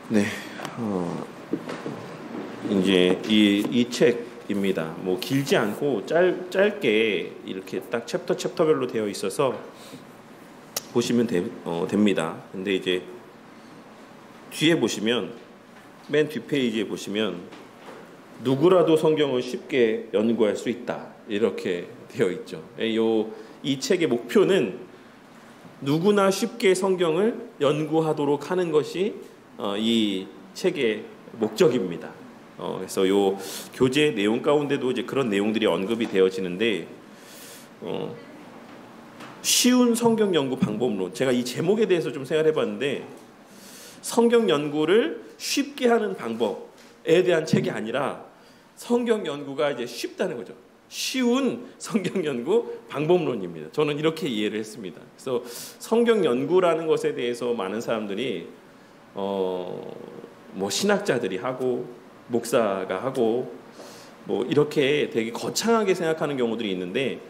네, 이제 이 책입니다. 뭐 길지 않고 짧게 이렇게 딱 챕터별로 되어 있어서 보시면 됩니다. 근데 이제 뒤에 보시면 맨 뒷페이지에 보시면 누구라도 성경을 쉽게 연구할 수 있다 이렇게 되어 있죠. 이 책의 목표는 누구나 쉽게 성경을 연구하도록 하는 것이 이 책의 목적입니다. 그래서 요 교재 내용 가운데도 이제 그런 내용들이 언급이 되어지는데 쉬운 성경 연구 방법론, 제가 이 제목에 대해서 좀 생각해봤는데 성경 연구를 쉽게 하는 방법에 대한 책이 아니라 성경 연구가 이제 쉽다는 거죠. 쉬운 성경 연구 방법론입니다. 저는 이렇게 이해를 했습니다. 그래서 성경 연구라는 것에 대해서 많은 사람들이 뭐 신학자들이 하고 목사가 하고 뭐 이렇게 되게 거창하게 생각하는 경우들이 있는데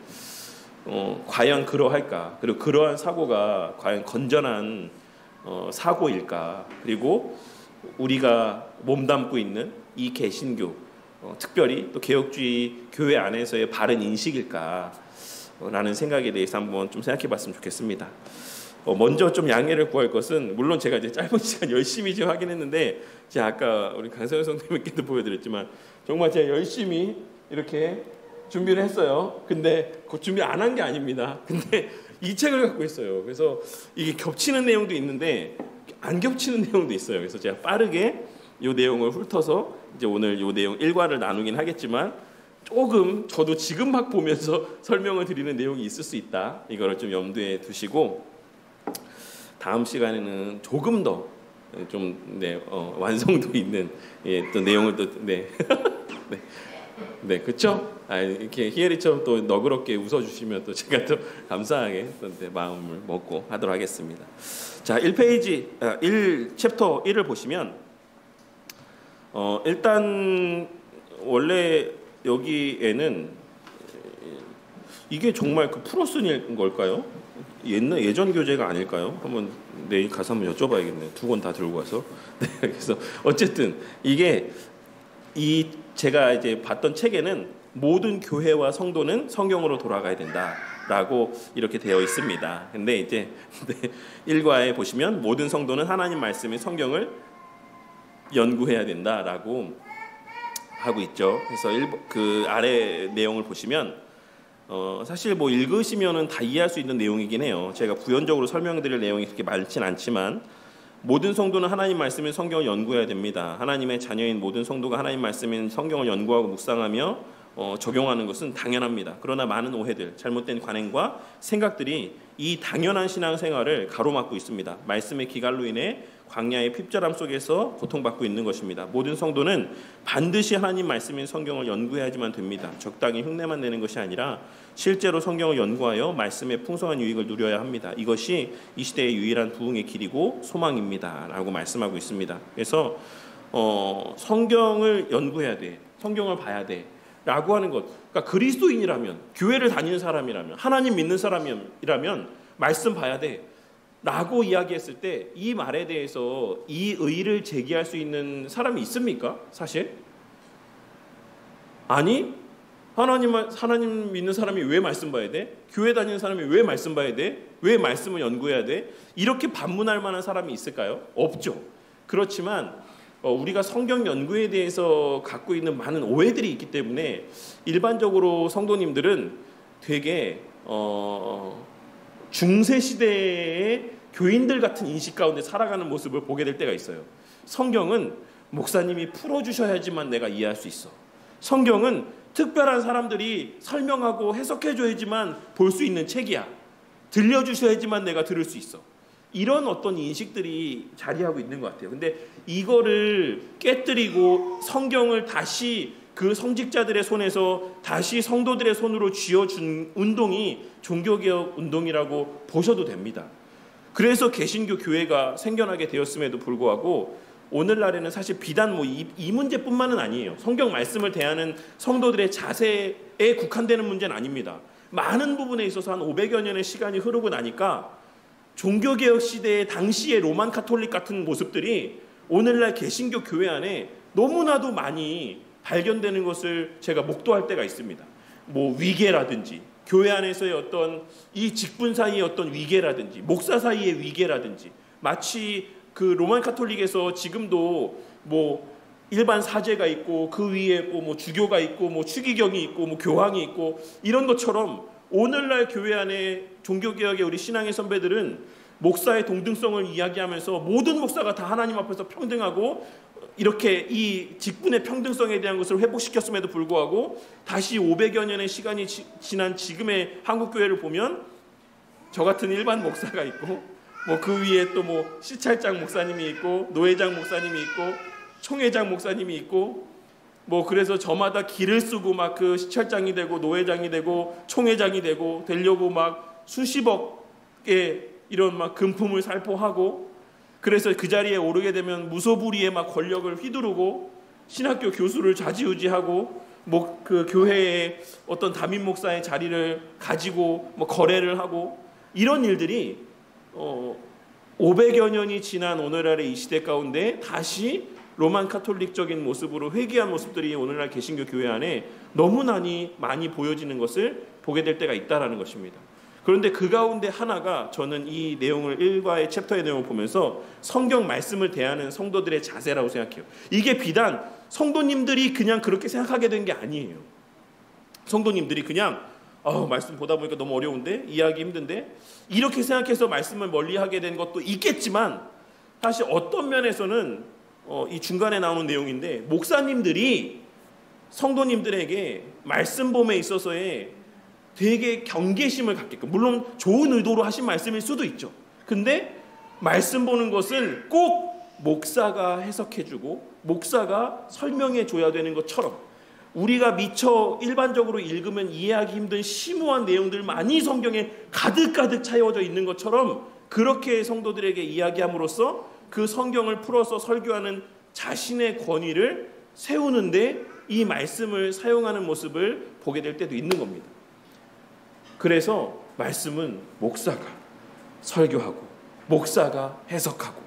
과연 그러할까? 그리고 그러한 사고가 과연 건전한 사고일까? 그리고 우리가 몸담고 있는 이 개신교, 특별히 또 개혁주의 교회 안에서의 바른 인식일까? 라는 생각에 대해서 한번 좀 생각해 봤으면 좋겠습니다. 먼저 좀 양해를 구할 것은, 물론 제가 이제 짧은 시간 열심히 지금 하긴 했는데, 제가 아까 우리 강성현 선생님께도 보여드렸지만 정말 제가 열심히 이렇게 준비를 했어요. 근데 그 준비 안 한 게 아닙니다. 근데 이 책을 갖고 있어요. 그래서 이게 겹치는 내용도 있는데 안 겹치는 내용도 있어요. 그래서 제가 빠르게 이 내용을 훑어서 이제 오늘 이 내용 일과를 나누긴 하겠지만 조금 저도 지금 막 보면서 설명을 드리는 내용이 있을 수 있다. 이거를 좀 염두에 두시고 다음 시간에는 조금 더 좀 완성도 있는 또 내용을 또 네. 그렇죠? 이렇게 히에리처럼 또 너그럽게 웃어주시면 또 제가 또 감사하게 또 마음을 먹고 하도록 하겠습니다. 자, 1페이지, 챕터 1을 보시면 일단 원래 여기에는 이게 정말 그 프로스인 걸까요? 예전 교재가 아닐까요? 한번 내일 가서 한번 여쭤봐야겠네요. 두 권 다 들고 가서. 네, 그래서 어쨌든 이게 제가 이제 봤던 책에는 모든 교회와 성도는 성경으로 돌아가야 된다라고 이렇게 되어 있습니다. 근데 이제 1과에 보시면 모든 성도는 하나님 말씀의 성경을 연구해야 된다라고 하고 있죠. 그래서 그 아래 내용을 보시면 사실 뭐 읽으시면은 다 이해할 수 있는 내용이긴 해요. 제가 부연적으로 설명드릴 내용이 그렇게 많진 않지만 모든 성도는 하나님 말씀인 성경을 연구해야 됩니다. 하나님의 자녀인 모든 성도가 하나님 말씀인 성경을 연구하고 묵상하며 적용하는 것은 당연합니다. 그러나 많은 오해들, 잘못된 관행과 생각들이 이 당연한 신앙생활을 가로막고 있습니다. 말씀의 기갈로 인해 광야의 핍절함 속에서 고통받고 있는 것입니다. 모든 성도는 반드시 하나님 말씀인 성경을 연구해야지만 됩니다. 적당히 흉내만 내는 것이 아니라 실제로 성경을 연구하여 말씀의 풍성한 유익을 누려야 합니다. 이것이 이 시대의 유일한 부흥의 길이고 소망입니다. 라고 말씀하고 있습니다. 그래서 성경을 연구해야 돼. 성경을 봐야 돼. 라고 하는 것. 그러니까 그리스도인이라면, 교회를 다니는 사람이라면, 하나님 믿는 사람이라면 말씀 봐야 돼. 라고 이야기했을 때 이 말에 대해서 이 의의를 제기할 수 있는 사람이 있습니까? 사실? 아니, 하나님 믿는 사람이 왜 말씀 봐야 돼? 교회 다니는 사람이 왜 말씀 봐야 돼? 왜 말씀을 연구해야 돼? 이렇게 반문할 만한 사람이 있을까요? 없죠. 그렇지만 우리가 성경 연구에 대해서 갖고 있는 많은 오해들이 있기 때문에 일반적으로 성도님들은 되게 중세시대의 교인들 같은 인식 가운데 살아가는 모습을 보게 될 때가 있어요. 성경은 목사님이 풀어주셔야지만 내가 이해할 수 있어. 성경은 특별한 사람들이 설명하고 해석해줘야지만 볼 수 있는 책이야. 들려주셔야지만 내가 들을 수 있어. 이런 어떤 인식들이 자리하고 있는 것 같아요. 근데 이거를 깨뜨리고 성경을 다시 그 성직자들의 손에서 다시 성도들의 손으로 쥐어준 운동이 종교개혁 운동이라고 보셔도 됩니다. 그래서 개신교 교회가 생겨나게 되었음에도 불구하고 오늘날에는 사실 비단 이 문제뿐만은 아니에요. 성경 말씀을 대하는 성도들의 자세에 국한되는 문제는 아닙니다. 많은 부분에 있어서 한 500여 년의 시간이 흐르고 나니까 종교개혁 시대의 당시의 로만 카톨릭 같은 모습들이 오늘날 개신교 교회 안에 너무나도 많이 발견되는 것을 제가 목도할 때가 있습니다. 뭐 위계라든지 교회 안에서의 어떤 이 직분 사이의 어떤 위계라든지 목사 사이의 위계라든지, 마치 그 로만 카톨릭에서 지금도 뭐 일반 사제가 있고 그 위에 뭐 주교가 있고 뭐 추기경이 있고 뭐 교황이 있고 이런 것처럼 오늘날 교회 안에 종교개혁의 우리 신앙의 선배들은 목사의 동등성을 이야기하면서 모든 목사가 다 하나님 앞에서 평등하고 이렇게 이 직분의 평등성에 대한 것을 회복시켰음에도 불구하고 다시 500여 년의 시간이 지난 지금의 한국교회를 보면 저 같은 일반 목사가 있고 뭐 그 위에 또 뭐 시찰장 목사님이 있고 노회장 목사님이 있고 총회장 목사님이 있고 뭐 그래서 저마다 길을 쓰고 막 그 시찰장이 되고 노회장이 되고 총회장이 되려고 막 수십억의 이런 막 금품을 살포하고, 그래서 그 자리에 오르게 되면 무소불위의 막 권력을 휘두르고 신학교 교수를 좌지우지하고 뭐 그 교회의 어떤 담임 목사의 자리를 가지고 뭐 거래를 하고, 이런 일들이 500여 년이 지난 오늘날의 이 시대 가운데 다시 로만 카톨릭적인 모습으로 회귀한 모습들이 오늘날 개신교 교회 안에 너무나 많이 보여지는 것을 보게 될 때가 있다라는 것입니다. 그런데 그 가운데 하나가, 저는 이 내용을 일과의 챕터의 내용을 보면서 성경 말씀을 대하는 성도들의 자세라고 생각해요. 이게 비단 성도님들이 그냥 그렇게 생각하게 된 게 아니에요. 성도님들이 그냥 말씀 보다 보니까 너무 어려운데, 이해하기 힘든데, 이렇게 생각해서 말씀을 멀리하게 된 것도 있겠지만, 사실 어떤 면에서는 이 중간에 나오는 내용인데, 목사님들이 성도님들에게 말씀 봄에 있어서의 되게 경계심을 갖게끔, 물론 좋은 의도로 하신 말씀일 수도 있죠. 근데 말씀 보는 것을 꼭 목사가 해석해주고 목사가 설명해줘야 되는 것처럼, 우리가 미처 일반적으로 읽으면 이해하기 힘든 심오한 내용들 많이 성경에 가득가득 차여져 있는 것처럼, 그렇게 성도들에게 이야기함으로써 그 성경을 풀어서 설교하는 자신의 권위를 세우는데 이 말씀을 사용하는 모습을 보게 될 때도 있는 겁니다. 그래서 말씀은 목사가 설교하고 목사가 해석하고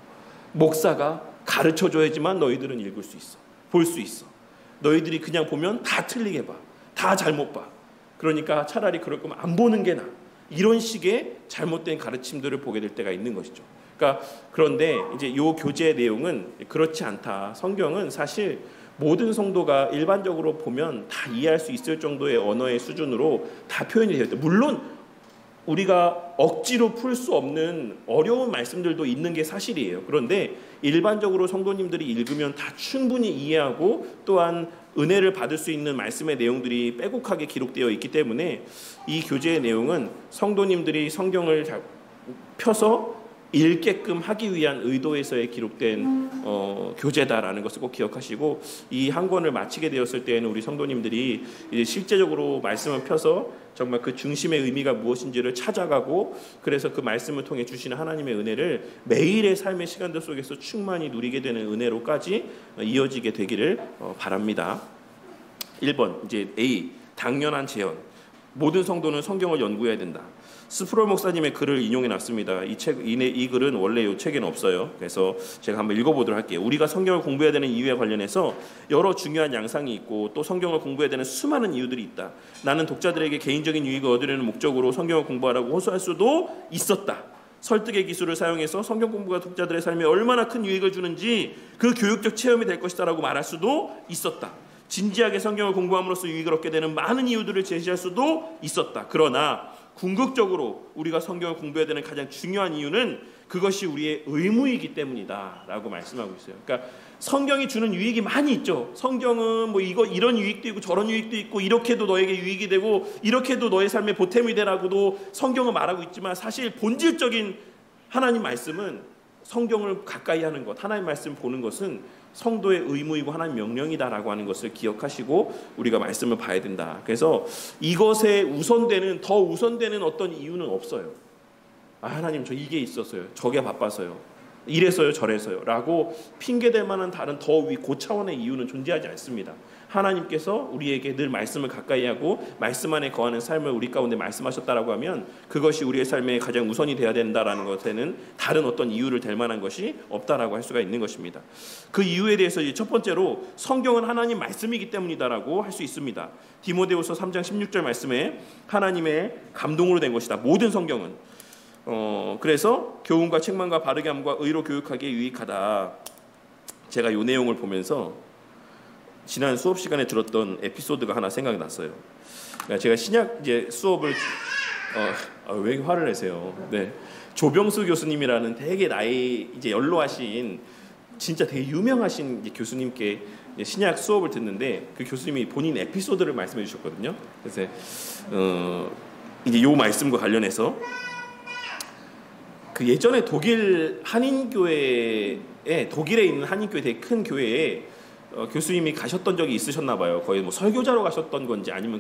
목사가 가르쳐줘야지만 너희들은 읽을 수 있어, 볼 수 있어. 너희들이 그냥 보면 다 틀리게 봐, 다 잘못 봐. 그러니까 차라리 그럴 거면 안 보는 게 나아. 이런 식의 잘못된 가르침들을 보게 될 때가 있는 것이죠. 그러니까 그런데 이제 이 교재의 내용은 그렇지 않다. 성경은 사실 모든 성도가 일반적으로 보면 다 이해할 수 있을 정도의 언어의 수준으로 다 표현이 되어 있다. 물론 우리가 억지로 풀 수 없는 어려운 말씀들도 있는 게 사실이에요. 그런데 일반적으로 성도님들이 읽으면 다 충분히 이해하고 또한 은혜를 받을 수 있는 말씀의 내용들이 빼곡하게 기록되어 있기 때문에 이 교재의 내용은 성도님들이 성경을 펴서 읽게끔 하기 위한 의도에서의 기록된 교재다라는 것을 꼭 기억하시고, 이 한 권을 마치게 되었을 때에는 우리 성도님들이 이제 실제적으로 말씀을 펴서 정말 그 중심의 의미가 무엇인지를 찾아가고, 그래서 그 말씀을 통해 주시는 하나님의 은혜를 매일의 삶의 시간들 속에서 충만히 누리게 되는 은혜로까지 이어지게 되기를 바랍니다. 1번 이제 A, 당연한 재현. 모든 성도는 성경을 연구해야 된다. 스프롤 목사님의 글을 인용해 놨습니다. 이 글은 원래 이 책에는 없어요. 그래서 제가 한번 읽어보도록 할게요. 우리가 성경을 공부해야 되는 이유에 관련해서 여러 중요한 양상이 있고 또 성경을 공부해야 되는 수많은 이유들이 있다. 나는 독자들에게 개인적인 유익을 얻으려는 목적으로 성경을 공부하라고 호소할 수도 있었다. 설득의 기술을 사용해서 성경 공부가 독자들의 삶에 얼마나 큰 유익을 주는지 그 교육적 체험이 될 것이다라고 말할 수도 있었다. 진지하게 성경을 공부함으로써 유익을 얻게 되는 많은 이유들을 제시할 수도 있었다. 그러나 궁극적으로 우리가 성경을 공부해야 되는 가장 중요한 이유는 그것이 우리의 의무이기 때문이다 라고 말씀하고 있어요. 그러니까 성경이 주는 유익이 많이 있죠. 성경은 뭐 이런 유익도 있고 저런 유익도 있고, 이렇게도 너에게 유익이 되고 이렇게도 너의 삶에 보탬이 되라고도 성경은 말하고 있지만, 사실 본질적인 하나님 말씀은 성경을 가까이 하는 것, 하나님 말씀 보는 것은 성도의 의무이고 하나님 명령이다라고 하는 것을 기억하시고 우리가 말씀을 봐야 된다. 그래서 이것에 더 우선되는 어떤 이유는 없어요. 하나님 저 이게 있었어요. 저게 바빠서요. 이래서요 저래서요 라고 핑계댈 만한 다른 더 고차원의 이유는 존재하지 않습니다. 하나님께서 우리에게 늘 말씀을 가까이 하고 말씀 안에 거하는 삶을 우리 가운데 말씀하셨다라고 하면 그것이 우리의 삶에 가장 우선이 되어야 된다라는 것에는 다른 어떤 이유를 댈 만한 것이 없다라고 할 수가 있는 것입니다. 그 이유에 대해서 첫 번째로 성경은 하나님 말씀이기 때문이다라고 할 수 있습니다. 디모데후서 3장 16절 말씀에 하나님의 감동으로 된 것이다. 모든 성경은 그래서 교훈과 책망과 바르게 함과 의로 교육하기에 유익하다. 제가 이 내용을 보면서 지난 수업 시간에 들었던 에피소드가 하나 생각이 났어요. 제가 신약 이제 수업을 왜 화를 내세요? 네, 조병수 교수님이라는 되게 나이 이제 연로하신 진짜 되게 유명하신 교수님께 신약 수업을 듣는데 그 교수님이 본인 에피소드를 말씀해 주셨거든요. 그래서 이제 요 말씀과 관련해서 그 예전에 독일 한인교회에 독일에 있는 한인교회 되게 큰 교회에 교수님이 가셨던 적이 있으셨나 봐요. 거의 뭐 설교자로 가셨던 건지 아니면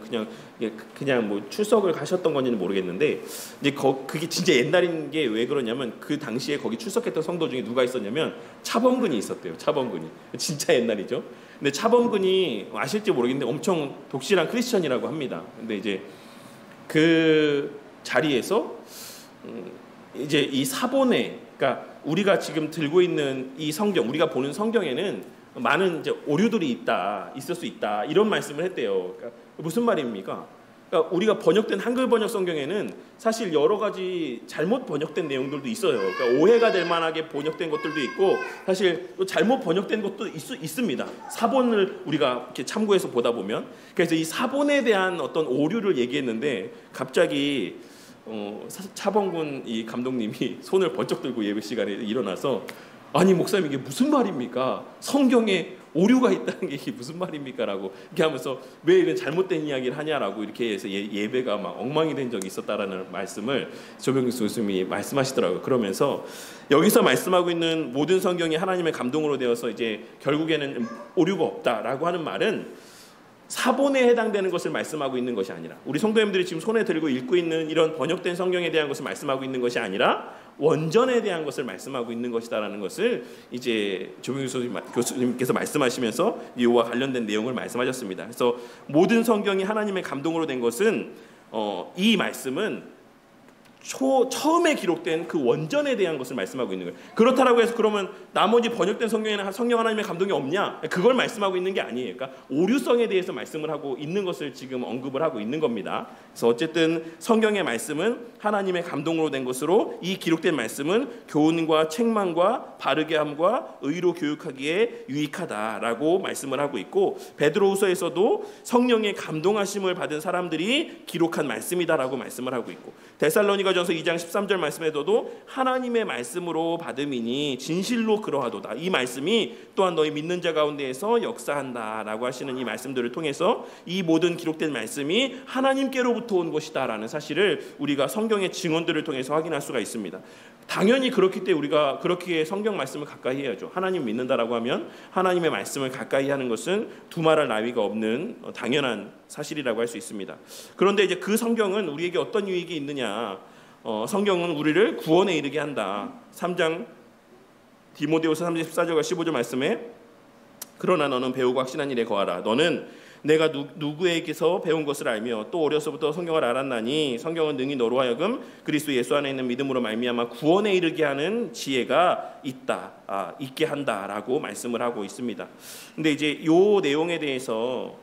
그냥 뭐 출석을 가셨던 건지는 모르겠는데 이제 그게 진짜 옛날인 게 왜 그러냐면 그 당시에 거기 출석했던 성도 중에 누가 있었냐면 차범근이 있었대요. 차범근이 진짜 옛날이죠. 근데 차범근이 아실지 모르겠는데 엄청 독실한 크리스천이라고 합니다. 근데 이제 그 자리에서 이제 이 사본에 그러니까 우리가 지금 들고 있는 이 성경 우리가 보는 성경에는 많은 이제 오류들이 있을 수 있다 이런 말씀을 했대요. 그러니까 무슨 말입니까? 그러니까 우리가 번역된 한글 번역 성경에는 사실 여러 가지 잘못 번역된 내용들도 있어요. 그러니까 오해가 될 만하게 번역된 것들도 있고 사실 또 잘못 번역된 것도 있습니다. 사본을 우리가 이렇게 참고해서 보다 보면 그래서 이 사본에 대한 어떤 오류를 얘기했는데 갑자기 차범근 이 감독님이 손을 번쩍 들고 예배 시간에 일어나서 아니 목사님 이게 무슨 말입니까? 성경에 오류가 있다는 게 이게 무슨 말입니까? 라고 이렇게 하면서 왜 이런 잘못된 이야기를 하냐라고 이렇게 해서 예배가 막 엉망이 된 적이 있었다라는 말씀을 조병수 교수님이 말씀하시더라고요. 그러면서 여기서 말씀하고 있는 모든 성경이 하나님의 감동으로 되어서 이제 결국에는 오류가 없다라고 하는 말은 사본에 해당되는 것을 말씀하고 있는 것이 아니라 우리 성도님들이 지금 손에 들고 읽고 있는 이런 번역된 성경에 대한 것을 말씀하고 있는 것이 아니라 원전에 대한 것을 말씀하고 있는 것이다라는 것을 이제 조병수 교수님께서 말씀하시면서 이와 관련된 내용을 말씀하셨습니다. 그래서 모든 성경이 하나님의 감동으로 된 것은 이 말씀은 처음에 기록된 그 원전에 대한 것을 말씀하고 있는 거예요. 그렇다라고 해서 그러면 나머지 번역된 성경에는 성령 하나님의 감동이 없냐? 그걸 말씀하고 있는 게 아니에요. 그러니까 오류성에 대해서 말씀을 하고 있는 것을 지금 언급을 하고 있는 겁니다. 그래서 어쨌든 성경의 말씀은 하나님의 감동으로 된 것으로 이 기록된 말씀은 교훈과 책망과 바르게 함과 의로 교육하기에 유익하다라고 말씀을 하고 있고 베드로후서에서도 성령의 감동하심을 받은 사람들이 기록한 말씀이다라고 말씀을 하고 있고 데살로니가전서 2장 13절 말씀에서도 하나님의 말씀으로 받음이니 진실로 그러하도다. 이 말씀이 또한 너희 믿는 자 가운데에서 역사한다라고 하시는 이 말씀들을 통해서 이 모든 기록된 말씀이 하나님께로부터 온 것이다라는 사실을 우리가 성경의 증언들을 통해서 확인할 수가 있습니다. 당연히 그렇기 때문에 우리가 그렇게 성경 말씀을 가까이 해야죠. 하나님 믿는다라고 하면 하나님의 말씀을 가까이 하는 것은 두말할 나위가 없는 당연한 사실이라고 할 수 있습니다. 그런데 이제 그 성경은 우리에게 어떤 유익이 있느냐? 성경은 우리를 구원에 이르게 한다. 3장 디모데후서 3장 14절과 15절 말씀에 그러나 너는 배우고 확신한 일에 거하라. 너는 내가 누구에게서 배운 것을 알며 또 어려서부터 성경을 알았나니 성경은 능히 너로 하여금 그리스도 예수 안에 있는 믿음으로 말미암아 구원에 이르게 하는 지혜가 있게 한다라고 말씀을 하고 있습니다. 근데 이제 이 내용에 대해서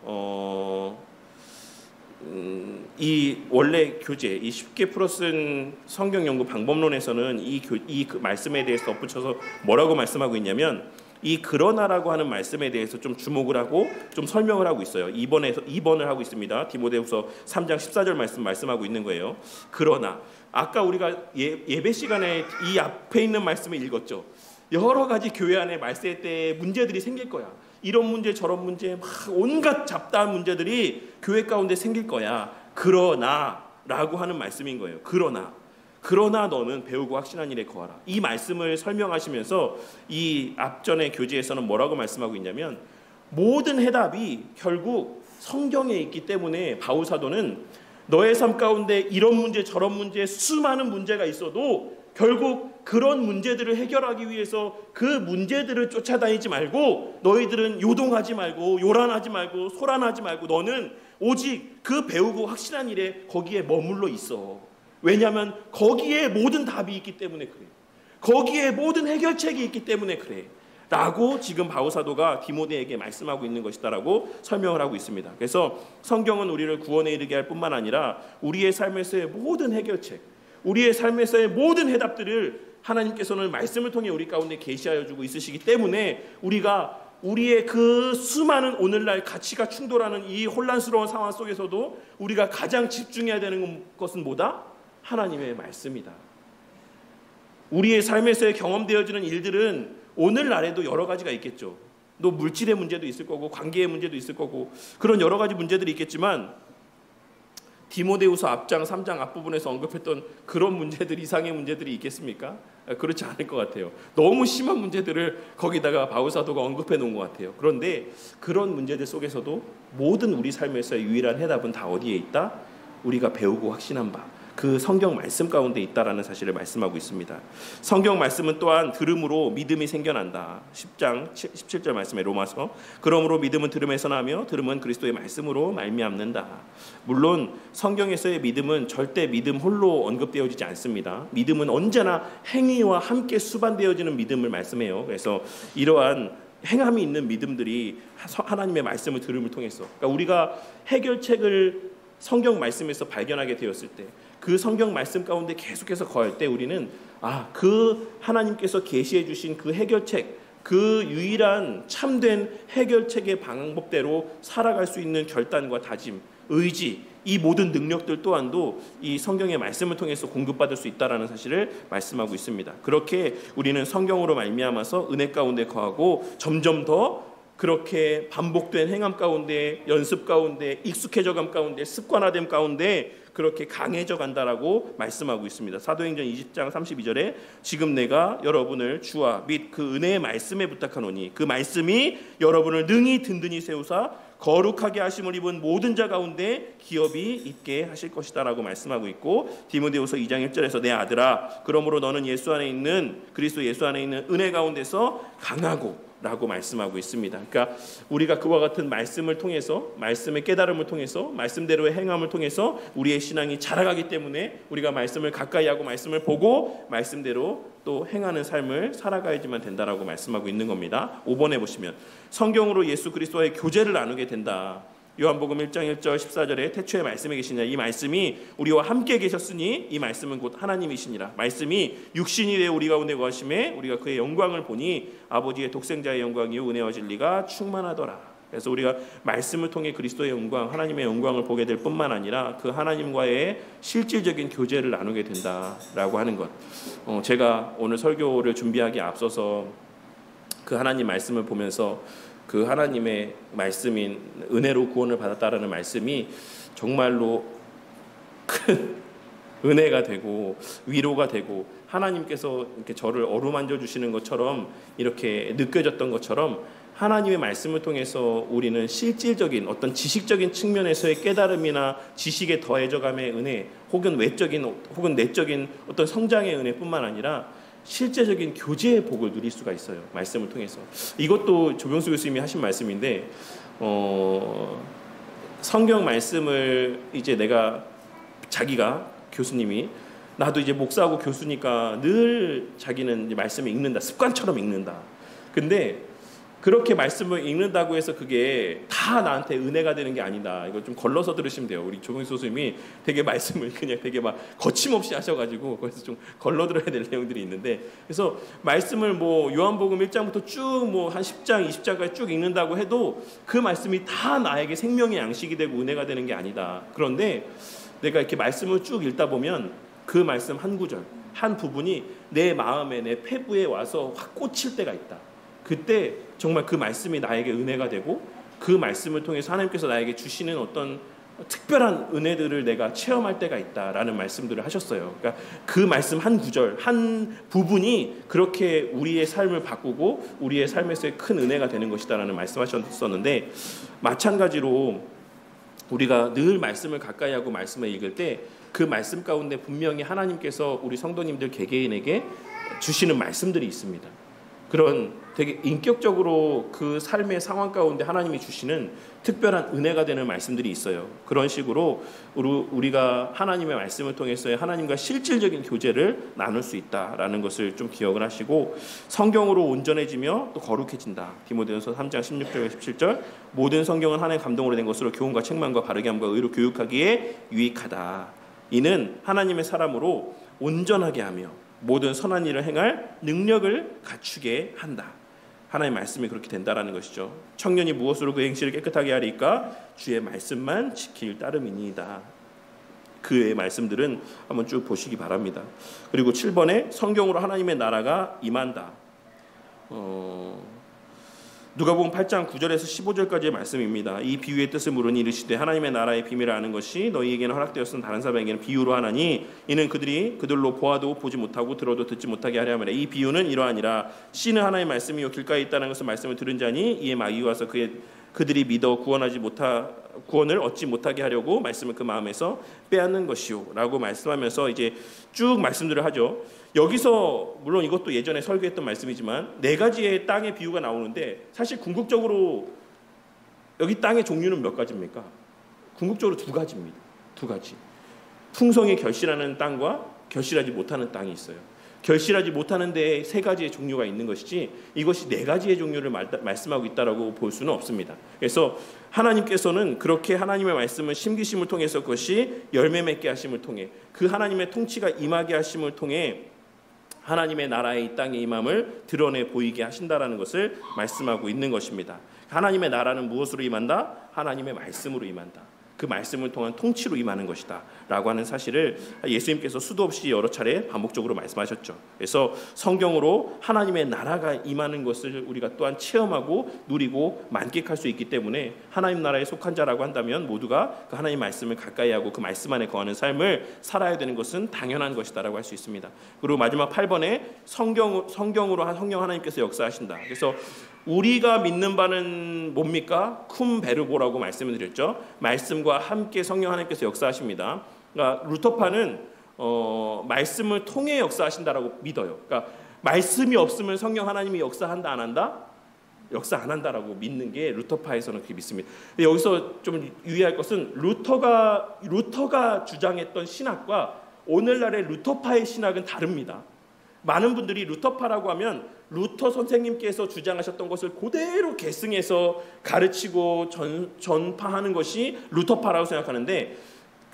이 원래 교재 이 쉽게 풀어 쓴 성경 연구 방법론에서는 이 말씀에 대해서 덧붙여서 뭐라고 말씀하고 있냐면 이 그러나라고 하는 말씀에 대해서 좀 주목을 하고 좀 설명을 하고 있어요. 2번을 하고 있습니다. 디모데후서 3장 14절 말씀하고 있는 거예요. 그러나 아까 우리가 예배 시간에 이 앞에 있는 말씀을 읽었죠. 여러 가지 교회 안에 말세 때 문제들이 생길 거야. 이런 문제 저런 문제 막 온갖 잡다한 문제들이 교회 가운데 생길 거야. 그러나라고 하는 말씀인 거예요. 그러나 너는 배우고 확신한 일에 거하라. 이 말씀을 설명하시면서 이 앞전의 교재에서는 뭐라고 말씀하고 있냐면 모든 해답이 결국 성경에 있기 때문에 바울 사도는 너의 삶 가운데 이런 문제 저런 문제 수많은 문제가 있어도 결국 그런 문제들을 해결하기 위해서 그 문제들을 쫓아다니지 말고, 너희들은 요동하지 말고 요란하지 말고 소란하지 말고 너는 오직 그 배우고 확실한 일에 거기에 머물러 있어. 왜냐하면 거기에 모든 답이 있기 때문에 그래. 거기에 모든 해결책이 있기 때문에 그래 라고 지금 바울 사도가 디모데에게 말씀하고 있는 것이다라고 설명을 하고 있습니다. 그래서 성경은 우리를 구원에 이르게 할 뿐만 아니라 우리의 삶에서의 모든 해결책, 우리의 삶에서의 모든 해답들을 하나님께서는 말씀을 통해 우리 가운데 계시하여 주고 있으시기 때문에 우리가 우리의 그 수많은 오늘날 가치가 충돌하는 이 혼란스러운 상황 속에서도 우리가 가장 집중해야 되는 것은 뭐다? 하나님의 말씀이다. 우리의 삶에서 경험되어지는 일들은 오늘날에도 여러 가지가 있겠죠. 또 물질의 문제도 있을 거고 관계의 문제도 있을 거고 그런 여러 가지 문제들이 있겠지만, 디모데후서 앞장 3장 앞부분에서 언급했던 그런 문제들 이상의 문제들이 있겠습니까? 그렇지 않을 것 같아요. 너무 심한 문제들을 거기다가 바울 사도가 언급해 놓은 것 같아요. 그런데 그런 문제들 속에서도 모든 우리 삶에서의 유일한 해답은 다 어디에 있다? 우리가 배우고 확신한 바, 그 성경 말씀 가운데 있다라는 사실을 말씀하고 있습니다. 성경 말씀은 또한 들음으로 믿음이 생겨난다. 10장 17절 말씀에 로마서, 그러므로 믿음은 들음에서 나며 들음은 그리스도의 말씀으로 말미암는다. 물론 성경에서의 믿음은 절대 믿음 홀로 언급되어지지 않습니다. 믿음은 언제나 행위와 함께 수반되어지는 믿음을 말씀해요. 그래서 이러한 행함이 있는 믿음들이 하나님의 말씀을 들음을 통해서, 그러니까 우리가 해결책을 성경 말씀에서 발견하게 되었을 때, 그 성경 말씀 가운데 계속해서 거할 때 우리는 그 하나님께서 계시해 주신 그 해결책, 그 유일한 참된 해결책의 방법대로 살아갈 수 있는 결단과 다짐, 의지, 이 모든 능력들 또한도 이 성경의 말씀을 통해서 공급받을 수 있다라는 사실을 말씀하고 있습니다. 그렇게 우리는 성경으로 말미암아서 은혜 가운데 거하고 점점 더 그렇게 반복된 행함 가운데, 연습 가운데, 익숙해져감 가운데, 습관화됨 가운데 그렇게 강해져 간다라고 말씀하고 있습니다. 사도행전 20장 32절에 지금 내가 여러분을 주와 및 그 은혜의 말씀에 부탁하노니 그 말씀이 여러분을 능히 든든히 세우사 거룩하게 하심을 입은 모든 자 가운데 기업이 있게 하실 것이다 라고 말씀하고 있고, 디모데후서 2장 1절에서 내 아들아 그러므로 너는 예수 안에 있는, 그리스도 예수 안에 있는 은혜 가운데서 강하고 라고 말씀하고 있습니다. 그러니까 우리가 그와 같은 말씀을 통해서, 말씀의 깨달음을 통해서, 말씀대로의 행함을 통해서 우리의 신앙이 자라가기 때문에 우리가 말씀을 가까이 하고 말씀을 보고 말씀대로 또 행하는 삶을 살아가야지만 된다라고 말씀하고 있는 겁니다. 5번에 보시면 성경으로 예수 그리스도와의 교제를 나누게 된다. 요한복음 1장 1절 14절에 태초에 말씀이 계시냐, 이 말씀이 우리와 함께 계셨으니 이 말씀은 곧 하나님이시니라. 말씀이 육신이 되어 우리 가운데 거하심에 우리가 그의 영광을 보니 아버지의 독생자의 영광이요 은혜와 진리가 충만하더라. 그래서 우리가 말씀을 통해 그리스도의 영광, 하나님의 영광을 보게 될 뿐만 아니라 그 하나님과의 실질적인 교제를 나누게 된다라고 하는 것. 제가 오늘 설교를 준비하기에 앞서서 그 하나님 말씀을 보면서 그 하나님의 말씀인 은혜로 구원을 받았다라는 말씀이 정말로 큰 은혜가 되고 위로가 되고 하나님께서 이렇게 저를 어루만져 주시는 것처럼 이렇게 느껴졌던 것처럼, 하나님의 말씀을 통해서 우리는 실질적인 어떤 지식적인 측면에서의 깨달음이나 지식에 더해져감의 은혜, 혹은 외적인 혹은 내적인 어떤 성장의 은혜뿐만 아니라 실제적인 교제의 복을 누릴 수가 있어요. 말씀을 통해서. 이것도 조병수 교수님이 하신 말씀인데, 성경 말씀을 이제 자기가 교수님이, 나도 이제 목사하고 교수니까 늘 자기는 이제 말씀을 읽는다, 습관처럼 읽는다. 근데 그렇게 말씀을 읽는다고 해서 그게 다 나한테 은혜가 되는 게 아니다. 이거 좀 걸러서 들으시면 돼요. 우리 조병수 교수님이 되게 말씀을 그냥 되게 막 거침없이 하셔가지고 그래서 좀 걸러 들어야 될 내용들이 있는데, 그래서 말씀을 뭐 요한복음 1장부터 쭉 뭐 한 10장, 20장까지 쭉 읽는다고 해도 그 말씀이 다 나에게 생명의 양식이 되고 은혜가 되는 게 아니다. 그런데 내가 이렇게 말씀을 쭉 읽다 보면 그 말씀 한 구절, 한 부분이 내 마음에, 내 폐부에 와서 확 꽂힐 때가 있다. 그때 정말 그 말씀이 나에게 은혜가 되고 그 말씀을 통해서 하나님께서 나에게 주시는 어떤 특별한 은혜들을 내가 체험할 때가 있다라는 말씀들을 하셨어요. 그러니까 그 말씀 한 구절, 한 부분이 그렇게 우리의 삶을 바꾸고 우리의 삶에서의 큰 은혜가 되는 것이다라는 말씀하셨었는데, 마찬가지로 우리가 늘 말씀을 가까이 하고 말씀을 읽을 때 그 말씀 가운데 분명히 하나님께서 우리 성도님들 개개인에게 주시는 말씀들이 있습니다. 그런 되게 인격적으로 그 삶의 상황 가운데 하나님이 주시는 특별한 은혜가 되는 말씀들이 있어요. 그런 식으로 우리가 하나님의 말씀을 통해서 하나님과 실질적인 교제를 나눌 수 있다라는 것을 좀 기억을 하시고, 성경으로 온전해지며 또 거룩해진다. 디모데전서 3장 16절 17절 모든 성경은 하나님의 감동으로 된 것으로 교훈과 책망과 바르게 함과 의로 교육하기에 유익하다. 이는 하나님의 사람으로 온전하게 하며 모든 선한 일을 행할 능력을 갖추게 한다. 하나님의 말씀이 그렇게 된다라는 것이죠. 청년이 무엇으로 그 행실을 깨끗하게 하리까? 주의 말씀만 지킬 따름이니이다. 그의 말씀들은 한번 쭉 보시기 바랍니다. 그리고 7번에 성경으로 하나님의 나라가 임한다. 누가복음 8장 9절에서 15절까지의 말씀입니다. 이 비유의 뜻을 물으니 이르시되 하나님의 나라의 비밀을 아는 것이 너희에게는 허락되었으나 다른 사람에게는 비유로 하나니 이는 그들로 보아도 보지 못하고 들어도 듣지 못하게 하려 함이라. 이 비유는 이러하니라. 씨는 하나님의 말씀이요 길가에 있다는 것을 말씀을 들은 자니 이에 마귀 와서 그들이 믿어 구원을 얻지 못하게 하려고 말씀을 그 마음에서 빼앗는 것이요 라고 말씀하면서 이제 쭉 말씀들을 하죠. 여기서 물론 이것도 예전에 설교했던 말씀이지만 4가지의 땅의 비유가 나오는데, 사실 궁극적으로 여기 땅의 종류는 몇 가지입니까? 궁극적으로 2가지입니다. 2가지. 풍성히 결실하는 땅과 결실하지 못하는 땅이 있어요. 결실하지 못하는 데에 3가지의 종류가 있는 것이지 이것이 4가지의 종류를 말씀하고 있다라고 볼 수는 없습니다. 그래서 하나님께서는 그렇게 하나님의 말씀을 심기심을 통해서 그것이 열매 맺게 하심을 통해 그 하나님의 통치가 임하게 하심을 통해 하나님의 나라의 이 땅의 임함을 드러내 보이게 하신다라는 것을 말씀하고 있는 것입니다. 하나님의 나라는 무엇으로 임한다? 하나님의 말씀으로 임한다. 그 말씀을 통한 통치로 임하는 것이다 라고 하는 사실을 예수님께서 수도 없이 여러 차례 반복적으로 말씀하셨죠. 그래서 성경으로 하나님의 나라가 임하는 것을 우리가 또한 체험하고 누리고 만끽할 수 있기 때문에 하나님 나라에 속한 자라고 한다면 모두가 그 하나님 말씀을 가까이 하고 그 말씀 안에 거하는 삶을 살아야 되는 것은 당연한 것이다 라고 할 수 있습니다. 그리고 마지막 8번에 성경으로 성령 하나님께서 역사하신다. 그래서 우리가 믿는 바는 뭡니까? 쿰 베르보라고 말씀을 드렸죠. 말씀과 함께 성령 하나님께서 역사하십니다. 그러니까 루터파는 말씀을 통해 역사하신다라고 믿어요. 그러니까 말씀이 없으면 성령 하나님이 역사한다 안 한다? 역사 안 한다라고 믿는 게 루터파에서는 그렇게 믿습니다. 근데 여기서 좀 유의할 것은 루터가 주장했던 신학과 오늘날의 루터파의 신학은 다릅니다. 많은 분들이 루터파라고 하면 루터 선생님께서 주장하셨던 것을 그대로 계승해서 가르치고 전파하는 것이 루터파라고 생각하는데,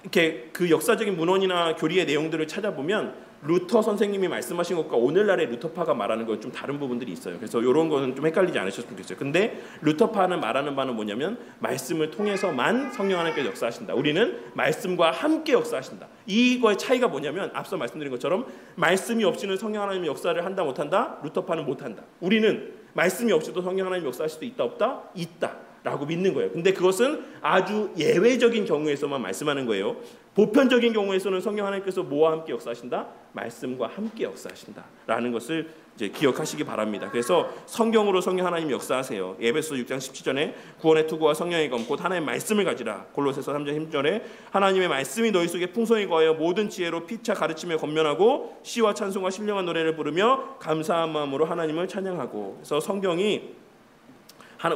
이렇게 그 역사적인 문헌이나 교리의 내용들을 찾아보면 루터 선생님이 말씀하신 것과 오늘날의 루터파가 말하는 건 좀 다른 부분들이 있어요. 그래서 이런 거는 좀 헷갈리지 않으셨으면 좋겠어요. 근데 루터파는 말하는 바는 뭐냐면 말씀을 통해서만 성령 하나님께서 역사하신다. 우리는 말씀과 함께 역사하신다. 이거의 차이가 뭐냐면 앞서 말씀드린 것처럼 말씀이 없이는 성령 하나님의 역사를 한다 못한다? 루터파는 못한다. 우리는 말씀이 없이도 성령 하나님의 역사할 수도 있다 없다? 있다 라고 믿는 거예요. 근데 그것은 아주 예외적인 경우에서만 말씀하는 거예요. 보편적인 경우에서는 성령 하나님께서 뭐와 함께 역사하신다? 말씀과 함께 역사하신다 라는 것을 이제 기억하시기 바랍니다. 그래서 성경으로 성령 하나님 역사하세요. 에베소 6장 17절에 구원의 투구와 성령의 검 곧 하나님의 말씀을 가지라. 골로새서 3장 10절에 하나님의 말씀이 너희 속에 풍성히 거하여 모든 지혜로 피차 가르치며 권면하고 시와 찬송과 신령한 노래를 부르며 감사한 마음으로 하나님을 찬양하고. 그래서 성경이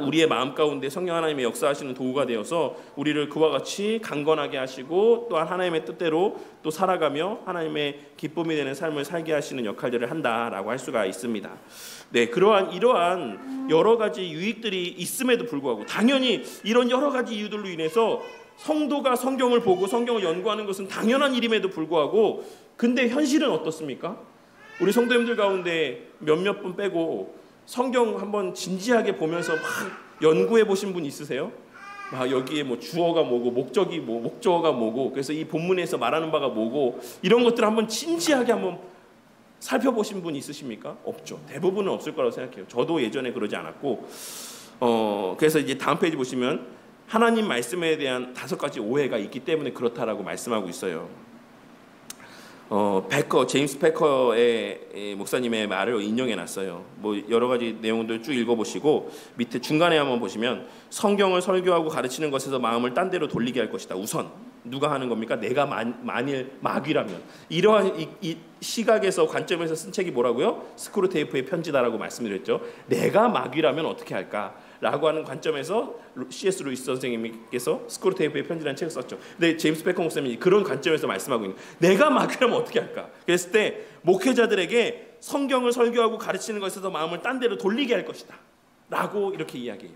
우리의 마음 가운데 성령 하나님의 역사하시는 도구가 되어서 우리를 그와 같이 강건하게 하시고 또한 하나님의 뜻대로 또 살아가며 하나님의 기쁨이 되는 삶을 살게 하시는 역할들을 한다라고 할 수가 있습니다. 네, 이러한 여러 가지 유익들이 있음에도 불구하고 당연히 이런 여러 가지 이유들로 인해서 성도가 성경을 보고 성경을 연구하는 것은 당연한 일임에도 불구하고 근데 현실은 어떻습니까? 우리 성도님들 가운데 몇몇 분 빼고 성경 한번 진지하게 보면서 막 연구해 보신 분 있으세요? 여기에 뭐 주어가 뭐고 목적어가 뭐고 그래서 이 본문에서 말하는 바가 뭐고 이런 것들을 한번 진지하게 한번 살펴보신 분 있으십니까? 없죠. 대부분은 없을 거라고 생각해요. 저도 예전에 그러지 않았고 그래서 이제 다음 페이지 보시면 하나님 말씀에 대한 5가지 오해가 있기 때문에 그렇다라고 말씀하고 있어요. 제임스 패커의 목사님의 말을 인용해놨어요. 뭐 여러 가지 내용들 쭉 읽어보시고 밑에 중간에 한번 보시면 성경을 설교하고 가르치는 것에서 마음을 딴 데로 돌리게 할 것이다. 우선 누가 하는 겁니까? 내가 만일 마귀라면. 이러한 이 시각에서 관점에서 쓴 책이 뭐라고요? 스크루테이프의 편지다라고 말씀드렸죠. 내가 마귀라면 어떻게 할까? 라고 하는 관점에서 C.S. 루이스 선생님께서 스크루테이프의 편지라는 책을 썼죠. 근데 제임스 베커 목사님이 그런 관점에서 말씀하고 있는, 내가 마귀라면 어떻게 할까? 그랬을 때 목회자들에게 성경을 설교하고 가르치는 것에서 마음을 딴 데로 돌리게 할 것이다 라고 이렇게 이야기해요.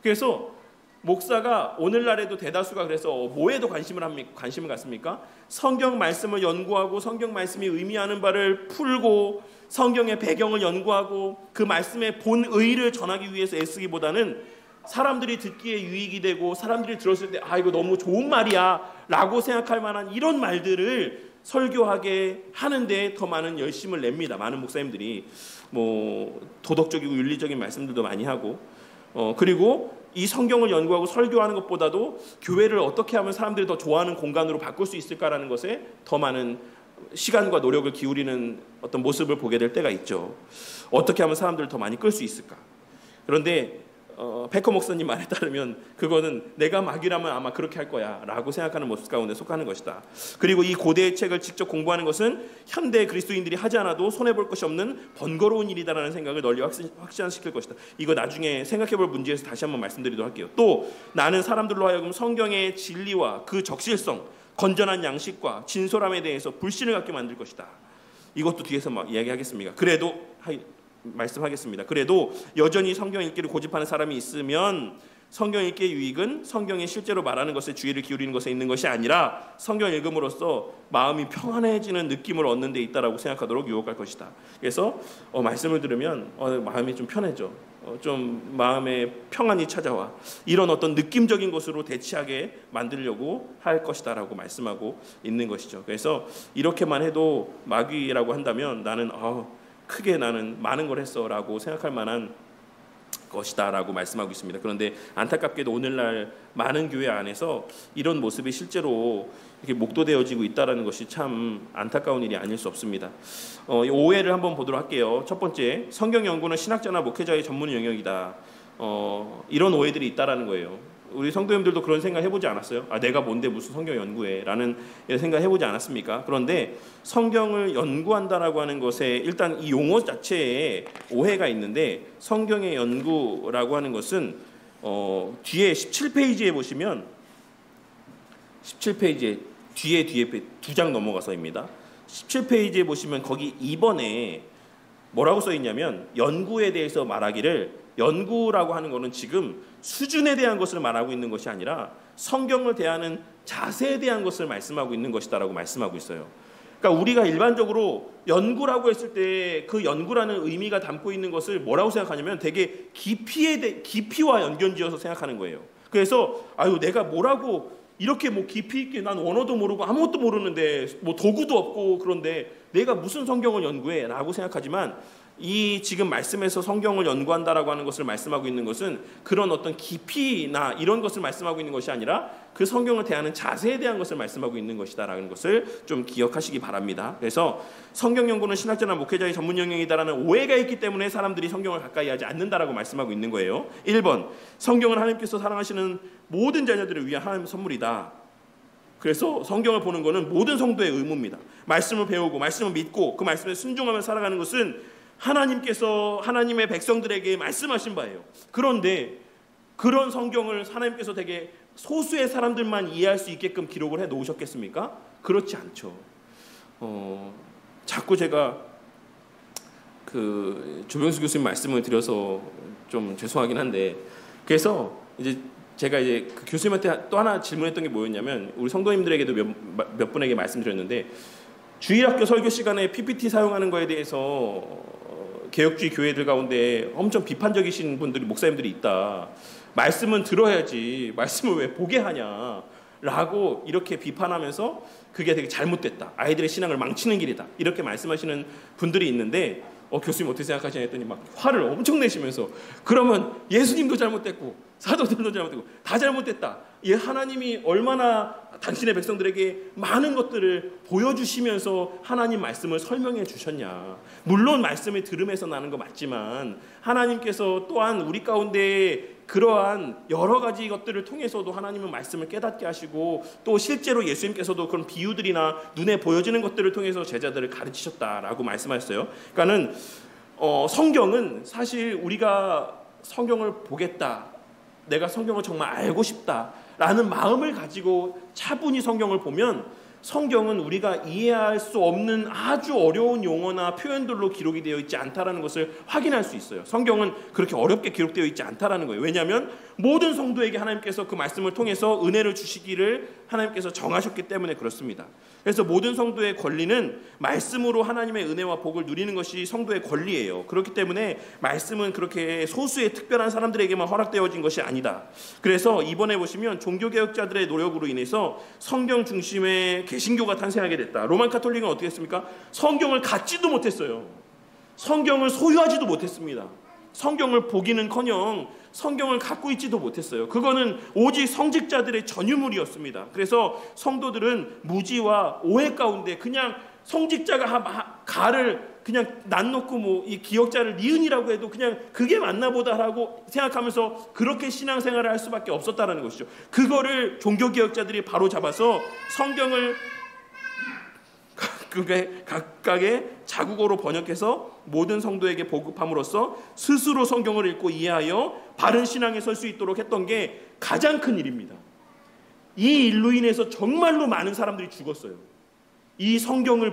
그래서 목사가 오늘날에도 대다수가 그래서 뭐에도 관심을 갖습니까? 성경 말씀을 연구하고 성경 말씀이 의미하는 바를 풀고 성경의 배경을 연구하고 그 말씀의 본의를 전하기 위해서 애쓰기보다는 사람들이 듣기에 유익이 되고 사람들이 들었을 때 이거 너무 좋은 말이야 라고 생각할 만한 이런 말들을 설교하게 하는데 더 많은 열심을 냅니다. 많은 목사님들이 뭐 도덕적이고 윤리적인 말씀들도 많이 하고 그리고 이 성경을 연구하고 설교하는 것보다도 교회를 어떻게 하면 사람들이 더 좋아하는 공간으로 바꿀 수 있을까라는 것에 더 많은 시간과 노력을 기울이는 어떤 모습을 보게 될 때가 있죠. 어떻게 하면 사람들을 더 많이 끌 수 있을까? 그런데 베커 목사님 말에 따르면 그거는 내가 마귀라면 아마 그렇게 할 거야 라고 생각하는 모습 가운데 속하는 것이다. 그리고 이 고대의 책을 직접 공부하는 것은 현대 그리스도인들이 하지 않아도 손해볼 것이 없는 번거로운 일이다라는 생각을 널리 확신시킬 것이다. 이거 나중에 생각해볼 문제에서 다시 한번 말씀드리도록 할게요. 또 나는 사람들로 하여금 성경의 진리와 그 적실성, 건전한 양식과 진솔함에 대해서 불신을 갖게 만들 것이다. 이것도 뒤에서 막 이야기하겠습니다. 말씀하겠습니다. 그래도 여전히 성경 읽기를 고집하는 사람이 있으면 성경 읽기의 유익은 성경이 실제로 말하는 것에 주의를 기울이는 것에 있는 것이 아니라 성경 읽음으로써 마음이 평안해지는 느낌을 얻는 데 있다라고 생각하도록 유혹할 것이다. 그래서 말씀을 들으면 마음이 좀 편해져. 좀 마음에 평안이 찾아와. 이런 어떤 느낌적인 것으로 대치하게 만들려고 할 것이다라고 말씀하고 있는 것이죠. 그래서 이렇게만 해도 마귀라고 한다면 나는 크게 나는 많은 걸 했어라고 생각할 만한 것이다라고 말씀하고 있습니다. 그런데 안타깝게도 오늘날 많은 교회 안에서 이런 모습이 실제로 이렇게 목도되어지고 있다는 것이 참 안타까운 일이 아닐 수 없습니다. 오해를 한번 보도록 할게요. 첫 번째, 성경 연구는 신학자나 목회자의 전문 영역이다. 이런 오해들이 있다라는 거예요. 우리 성도님들도 그런 생각 해보지 않았어요? 내가 뭔데 무슨 성경 연구해? 라는 생각 해보지 않았습니까? 그런데 성경을 연구한다라고 하는 것에 일단 이 용어 자체에 오해가 있는데, 성경의 연구라고 하는 것은 뒤에 17페이지에 보시면 17페이지에 뒤에 2장 넘어가서입니다. 17페이지에 보시면 거기 2번에 뭐라고 써 있냐면, 연구에 대해서 말하기를, 연구라고 하는 것은 지금 수준에 대한 것을 말하고 있는 것이 아니라 성경을 대하는 자세에 대한 것을 말씀하고 있는 것이다라고 말씀하고 있어요. 그러니까 우리가 일반적으로 연구라고 했을 때 그 연구라는 의미가 담고 있는 것을 뭐라고 생각하냐면 되게 깊이와 연결지어서 생각하는 거예요. 그래서 내가 뭐라고 이렇게 깊이 있게, 난 원어도 모르고 아무것도 모르는데 도구도 없고 그런데 내가 무슨 성경을 연구해? 라고 생각하지만 이 지금 말씀에서 성경을 연구한다라고 하는 것을 말씀하고 있는 것은 그런 어떤 깊이나 이런 것을 말씀하고 있는 것이 아니라 그 성경을 대하는 자세에 대한 것을 말씀하고 있는 것이다라는 것을 좀 기억하시기 바랍니다. 그래서 성경 연구는 신학자나 목회자의 전문 영역이다라는 오해가 있기 때문에 사람들이 성경을 가까이 하지 않는다라고 말씀하고 있는 거예요. 1번, 성경은 하나님께서 사랑하시는 모든 자녀들을 위한 하나님의 선물이다. 그래서 성경을 보는 것은 모든 성도의 의무입니다. 말씀을 배우고 말씀을 믿고 그 말씀에 순종하며 살아가는 것은 하나님께서 하나님의 백성들에게 말씀하신 바예요. 그런데 그런 성경을 하나님께서 되게 소수의 사람들만 이해할 수 있게끔 기록을 해 놓으셨겠습니까? 그렇지 않죠. 자꾸 제가 조병수 교수님 말씀을 드려서 좀 죄송하긴 한데, 그래서 이제 제가 그 교수님한테 또 하나 질문했던 게 뭐였냐면, 우리 성도님들에게도 몇 분에게 말씀드렸는데, 주일학교 설교 시간에 PPT 사용하는 거에 대해서 개혁주의 교회들 가운데 엄청 비판적이신 분들이, 목사님들이 있다. 말씀은 들어야지 말씀을 왜 보게 하냐 라고 이렇게 비판하면서 그게 되게 잘못됐다, 아이들의 신앙을 망치는 길이다, 이렇게 말씀하시는 분들이 있는데, 교수님 어떻게 생각하시냐 했더니 막 화를 엄청 내시면서, 그러면 예수님도 잘못됐고 사도들도 잘못됐고 다 잘못됐다 하나님이 얼마나 당신의 백성들에게 많은 것들을 보여주시면서 하나님 말씀을 설명해 주셨냐. 물론 말씀을 들음에서 나는 거 맞지만 하나님께서 또한 우리 가운데 그러한 여러 가지 것들을 통해서도 하나님은 말씀을 깨닫게 하시고 또 실제로 예수님께서도 그런 비유들이나 눈에 보여지는 것들을 통해서 제자들을 가르치셨다라고 말씀하셨어요. 그러니까는 성경은 사실 우리가 성경을 보겠다, 내가 성경을 정말 알고 싶다라는 마음을 가지고 차분히 성경을 보면 성경은 우리가 이해할 수 없는 아주 어려운 용어나 표현들로 기록이 되어 있지 않다라는 것을 확인할 수 있어요. 성경은 그렇게 어렵게 기록되어 있지 않다라는 거예요. 왜냐하면 모든 성도에게 하나님께서 그 말씀을 통해서 은혜를 주시기를 하나님께서 정하셨기 때문에 그렇습니다. 그래서 모든 성도의 권리는 말씀으로 하나님의 은혜와 복을 누리는 것이 성도의 권리예요. 그렇기 때문에 말씀은 그렇게 소수의 특별한 사람들에게만 허락되어진 것이 아니다. 그래서 이번에 보시면 종교개혁자들의 노력으로 인해서 성경 중심의 개신교가 탄생하게 됐다. 로만 카톨릭은 어떻게 했습니까? 성경을 갖지도 못했어요. 성경을 소유하지도 못했습니다. 성경을 보기는커녕 성경을 갖고 있지도 못했어요. 그거는 오직 성직자들의 전유물이었습니다. 그래서 성도들은 무지와 오해 가운데 그냥 성직자가 가를 그냥 낯놓고 이 기역자를 니은이라고 해도 그냥 그게 맞나 보다라고 생각하면서 그렇게 신앙생활을 할 수밖에 없었다라는 것이죠. 그거를 종교개혁자들이 바로 잡아서 성경을 각각의 자국어로 번역해서 모든 성도에게 보급함으로써 스스로 성경을 읽고 이해하여 바른 신앙에 설 수 있도록 했던 게 가장 큰 일입니다. 이 일로 인해서 정말로 많은 사람들이 죽었어요. 이 성경이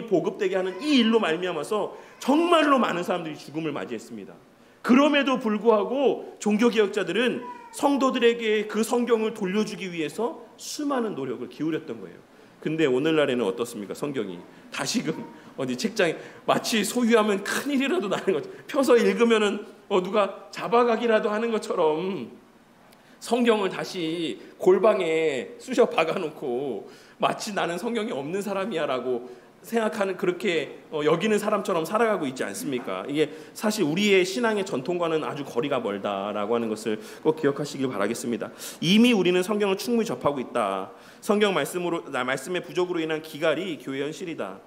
보급되게 하는 이 일로 말미암아서 정말로 많은 사람들이 죽음을 맞이했습니다. 그럼에도 불구하고 종교개혁자들은 성도들에게 그 성경을 돌려주기 위해서 수많은 노력을 기울였던 거예요. 근데 오늘날에는 어떻습니까? 성경이 다시금 어디 책장에 마치 소유하면 큰일이라도 나는 거죠. 펴서 읽으면은 누가 잡아가기라도 하는 것처럼 성경을 다시 골방에 쑤셔 박아놓고 마치 나는 성경이 없는 사람이야라고 생각하는, 그렇게 여기는 사람처럼 살아가고 있지 않습니까? 이게 사실 우리의 신앙의 전통과는 아주 거리가 멀다라고 하는 것을 꼭 기억하시길 바라겠습니다. 이미 우리는 성경을 충분히 접하고 있다. 성경 말씀의 부족으로 인한 기갈이 교회 현실이다.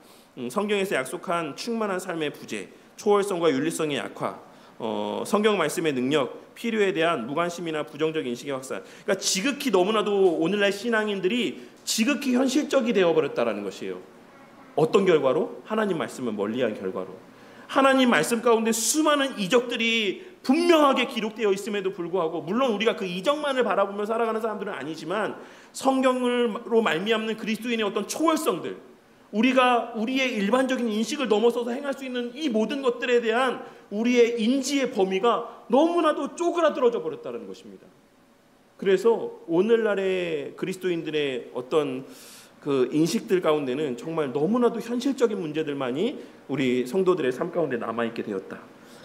성경에서 약속한 충만한 삶의 부재, 초월성과 윤리성의 약화, 성경 말씀의 능력, 필요에 대한 무관심이나 부정적 인식의 확산. 그러니까 지극히 너무나도 오늘날 신앙인들이 지극히 현실적이 되어버렸다라는 것이에요. 어떤 결과로? 하나님 말씀을 멀리한 결과로. 하나님 말씀 가운데 수많은 이적들이 분명하게 기록되어 있음에도 불구하고, 물론 우리가 그 이적만을 바라보며 살아가는 사람들은 아니지만 성경으로 말미암는 그리스도인의 어떤 초월성들, 우리가 우리의 일반적인 인식을 넘어서서 행할 수 있는 이 모든 것들에 대한 우리의 인지의 범위가 너무나도 쪼그라들어져 버렸다는 것입니다. 그래서 오늘날의 그리스도인들의 어떤 그 인식들 가운데는 정말 너무나도 현실적인 문제들만이 우리 성도들의 삶 가운데 남아있게 되었다.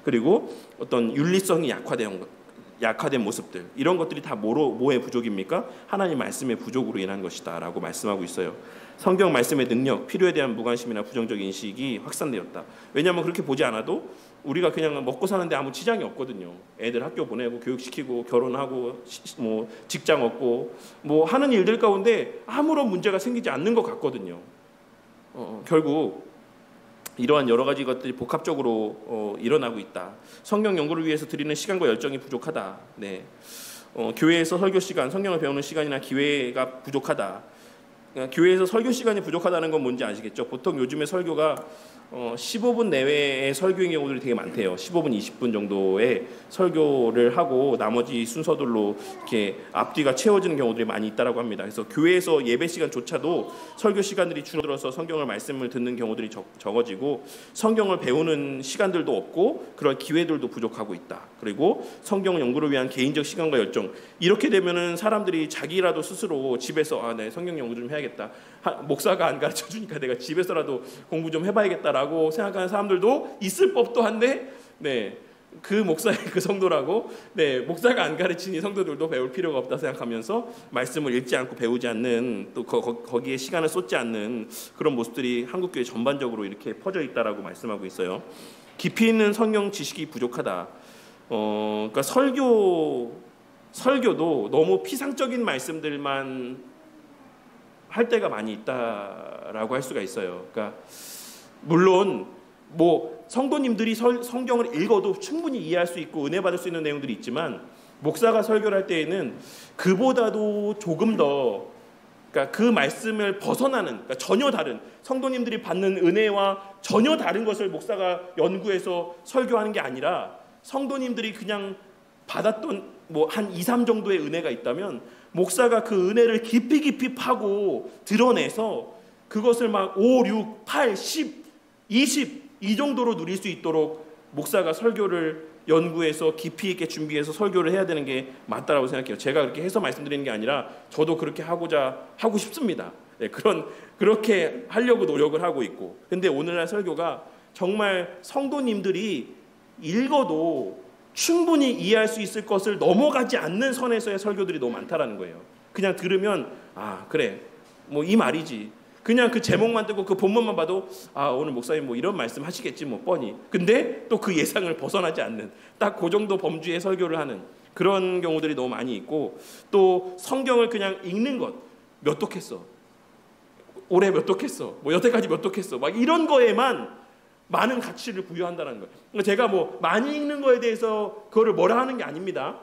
그리고 어떤 윤리성이 약화된 모습들, 이런 것들이 다 뭐의 부족입니까? 하나님 말씀의 부족으로 인한 것이다 라고 말씀하고 있어요. 성경 말씀의 능력, 필요에 대한 무관심이나 부정적 인식이 확산되었다. 왜냐하면 그렇게 보지 않아도 우리가 그냥 먹고 사는데 아무 지장이 없거든요. 애들 학교 보내고 교육시키고 결혼하고 직장 얻고 하는 일들 가운데 아무런 문제가 생기지 않는 것 같거든요. 결국 이러한 여러 가지 것들이 복합적으로 일어나고 있다. 성경 연구를 위해서 드리는 시간과 열정이 부족하다. 네. 교회에서 설교 시간, 성경을 배우는 시간이나 기회가 부족하다. 교회에서 설교 시간이 부족하다는 건 뭔지 아시겠죠? 보통 요즘에 설교가 15분 내외의 설교인 경우들이 되게 많대요. 15분, 20분 정도의 설교를 하고 나머지 순서들로 이렇게 앞뒤가 채워지는 경우들이 많이 있다라고 합니다. 그래서 교회에서 예배 시간조차도 설교 시간들이 줄어들어서 성경을 말씀을 듣는 경우들이 적어지고 성경을 배우는 시간들도 없고 그런 기회들도 부족하고 있다. 그리고 성경 연구를 위한 개인적 시간과 열정, 이렇게 되면은 사람들이 자기라도 스스로 집에서 네, 성경 연구 좀 해야겠다. 목사가 안 가르쳐 주니까 내가 집에서라도 공부 좀 해봐야겠다라고 생각하는 사람들도 있을 법도 한데, 네, 그 목사의 그 성도라고, 네, 목사가 안 가르치니 성도들도 배울 필요가 없다 생각하면서 말씀을 읽지 않고 배우지 않는, 또 거기에 시간을 쏟지 않는 그런 모습들이 한국교회 전반적으로 이렇게 퍼져 있다라고 말씀하고 있어요. 깊이 있는 성경 지식이 부족하다. 그러니까 설교 설교도 너무 피상적인 말씀들만 할 때가 많이 있다라고 할 수가 있어요. 그러니까 물론 뭐 성도님들이 성경을 읽어도 충분히 이해할 수 있고 은혜 받을 수 있는 내용들이 있지만, 목사가 설교를 할 때에는 그보다도 조금 더, 그러니까 그 말씀을 벗어나는, 그러니까 전혀 다른, 성도님들이 받는 은혜와 전혀 다른 것을 목사가 연구해서 설교하는 게 아니라, 성도님들이 그냥 받았던 뭐 한 2, 3 정도의 은혜가 있다면 목사가 그 은혜를 깊이 파고 드러내서 그것을 막 5, 6, 8, 10, 20 이 정도로 누릴 수 있도록 목사가 설교를 연구해서 깊이 있게 준비해서 설교를 해야 되는 게 맞다라고 생각해요. 제가 그렇게 해서 말씀드리는 게 아니라 저도 그렇게 하고 싶습니다. 네, 그렇게 하려고 노력을 하고 있고, 근데 오늘날 설교가 정말 성도님들이 읽어도 충분히 이해할 수 있을 것을 넘어가지 않는 선에서의 설교들이 너무 많다라는 거예요. 그냥 들으면 아 그래 뭐 이 말이지, 그냥 그 제목만 듣고 그 본문만 봐도 아 오늘 목사님 뭐 이런 말씀 하시겠지 뭐 뻔히, 근데 또 그 예상을 벗어나지 않는 딱 그 정도 범주의 설교를 하는 그런 경우들이 너무 많이 있고, 또 성경을 그냥 읽는 것, 몇 독했어, 올해 몇 독했어, 뭐 여태까지 몇 독했어, 막 이런 거에만 많은 가치를 부여한다는 거예요. 제가 뭐 많이 읽는 거에 대해서 그거를 뭐라 하는 게 아닙니다.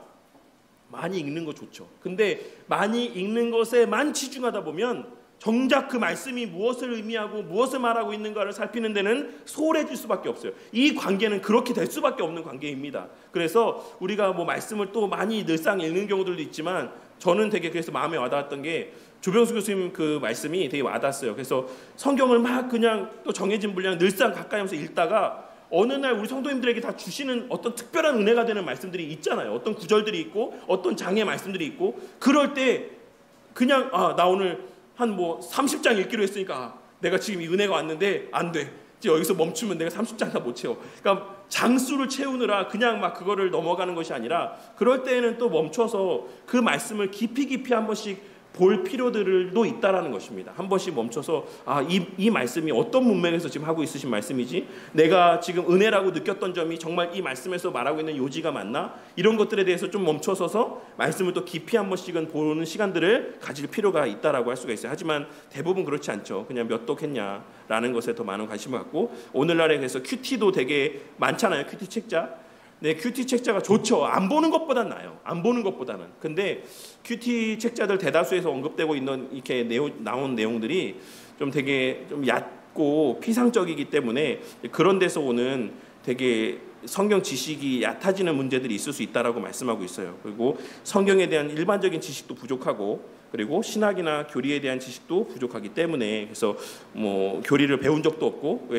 많이 읽는 거 좋죠. 근데 많이 읽는 것에만 치중하다 보면 정작 그 말씀이 무엇을 의미하고 무엇을 말하고 있는가를 살피는 데는 소홀해질 수밖에 없어요. 이 관계는 그렇게 될 수밖에 없는 관계입니다. 그래서 우리가 뭐 말씀을 또 많이 늘상 읽는 경우들도 있지만, 저는 되게 그래서 마음에 와닿았던 게 조병수 교수님 그 말씀이 되게 와닿았어요. 그래서 성경을 막 그냥 또 정해진 분량 늘상 가까이 하면서 읽다가 어느 날 우리 성도님들에게 다 주시는 어떤 특별한 은혜가 되는 말씀들이 있잖아요. 어떤 구절들이 있고 어떤 장의 말씀들이 있고, 그럴 때 그냥 나 오늘 한 뭐 30장 읽기로 했으니까 내가 지금 이 은혜가 왔는데 안 돼, 이제 여기서 멈추면 내가 30장 다 못 채워. 그러니까 장수를 채우느라 그냥 막 그거를 넘어가는 것이 아니라, 그럴 때에는 또 멈춰서 그 말씀을 깊이 한 번씩 볼 필요들도 있다라는 것입니다. 한 번씩 멈춰서 이 말씀이 어떤 문맥에서 지금 하고 있으신 말씀이지, 내가 지금 은혜라고 느꼈던 점이 정말 이 말씀에서 말하고 있는 요지가 맞나, 이런 것들에 대해서 좀 멈춰서서 말씀을 또 깊이 한 번씩은 보는 시간들을 가질 필요가 있다라고 할 수가 있어요. 하지만 대부분 그렇지 않죠. 그냥 몇 독했냐라는 것에 더 많은 관심을 갖고, 오늘날에 그래서 큐티도 되게 많잖아요. 큐티 책자. 네, 큐티 책자가 좋죠. 안 보는 것보단 나아요. 안 보는 것보다는. 근데 큐티 책자들 대다수에서 언급되고 있는 이렇게 나온 내용들이 좀 되게 좀 얕고 피상적이기 때문에 그런 데서 오는 되게 성경 지식이 얕아지는 문제들이 있을 수 있다라고 말씀하고 있어요. 그리고 성경에 대한 일반적인 지식도 부족하고, 그리고 신학이나 교리에 대한 지식도 부족하기 때문에, 그래서 뭐 교리를 배운 적도 없고,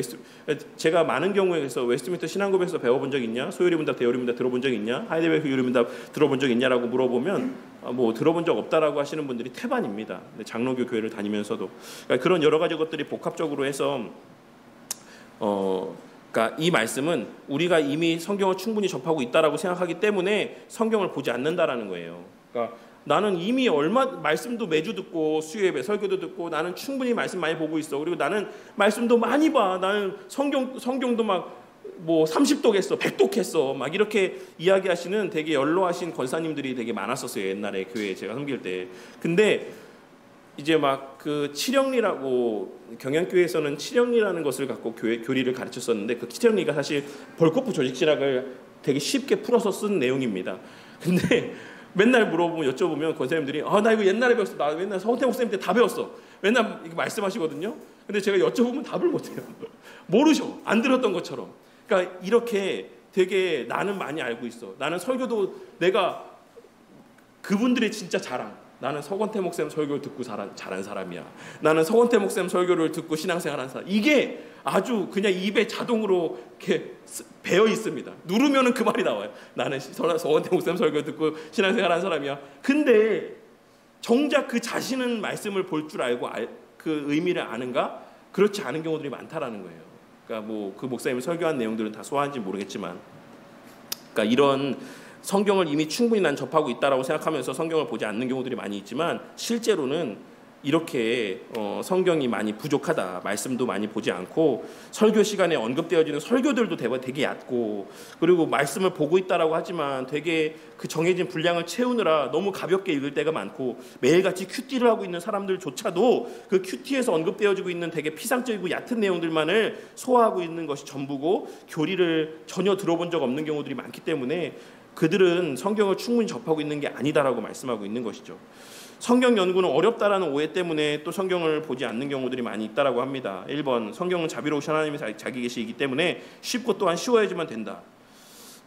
제가 많은 경우에 그래서 웨스트민스터 신앙고백에서 배워본 적 있냐, 소요리 문답, 대요리 문답 들어본 적 있냐, 하이델베르크 요리 문답 들어본 적 있냐라고 물어보면 뭐 들어본 적 없다라고 하시는 분들이 태반입니다. 장로교 교회를 다니면서도. 그러니까 그런 여러 가지 것들이 복합적으로 해서 그러니까 이 말씀은 우리가 이미 성경을 충분히 접하고 있다라고 생각하기 때문에 성경을 보지 않는다라는 거예요. 그러니까 나는 이미 말씀도 매주 듣고 수요예배 설교도 듣고 나는 충분히 말씀 많이 보고 있어. 그리고 나는 말씀도 많이 봐. 나는 성경도 막 뭐 30독 했어, 100독 했어, 막 이렇게 이야기하시는 되게 연로하신 권사님들이 되게 많았었어요. 옛날에 교회에 제가 섬길 때. 근데 이제 막 그 칠영리라고, 경양교회에서는 칠영리라는 것을 갖고 교리를 가르쳤었는데, 그 칠영리가 사실 벌코프 조직신학을 되게 쉽게 풀어서 쓴 내용입니다. 근데 맨날 여쭤보면 권사님들이 나 이거 옛날에 배웠어, 나 맨날 서원태 목사님 때 다 배웠어, 맨날 이거 말씀하시거든요. 근데 제가 여쭤보면 답을 못해요. 모르셔, 안 들었던 것처럼. 그러니까 이렇게 되게 나는 많이 알고 있어, 나는 설교도 내가 그분들의 진짜 자랑, 나는 서건태 목사님 설교를 듣고 자란 사람이야, 나는 서건태 목사님 설교를 듣고 신앙생활한 사람, 이게 아주 그냥 입에 자동으로 이렇게 배어 있습니다. 누르면은 그 말이 나와요. 나는 서건태 목사님 설교 듣고 신앙생활한 사람이야. 근데 정작 그 자신은 말씀을 볼 줄 알고 그 의미를 아는가? 그렇지 않은 경우들이 많다라는 거예요. 그러니까 뭐 그 목사님이 설교한 내용들은 다 소화한지 모르겠지만, 그러니까 이런 성경을 이미 충분히 난 접하고 있다라고 생각하면서 성경을 보지 않는 경우들이 많이 있지만, 실제로는 이렇게 성경이 많이 부족하다, 말씀도 많이 보지 않고 설교 시간에 언급되어지는 설교들도 되게 얕고, 그리고 말씀을 보고 있다라고 하지만 되게 그 정해진 분량을 채우느라 너무 가볍게 읽을 때가 많고, 매일같이 큐티를 하고 있는 사람들조차도 그 큐티에서 언급되어지고 있는 되게 피상적이고 얕은 내용들만을 소화하고 있는 것이 전부고, 교리를 전혀 들어본 적 없는 경우들이 많기 때문에 그들은 성경을 충분히 접하고 있는 게 아니다라고 말씀하고 있는 것이죠. 성경 연구는 어렵다라는 오해 때문에 또 성경을 보지 않는 경우들이 많이 있다라고 합니다. 1번, 성경은 자비로우신 하나님의 자기 계시이기 때문에 쉽고 또한 쉬워야지만 된다.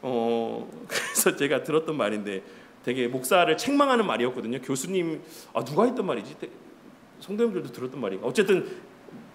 그래서 제가 들었던 말인데 되게 목사를 책망하는 말이었거든요. 교수님, 누가 했던 말이지? 성도님들도 들었던 말인가? 어쨌든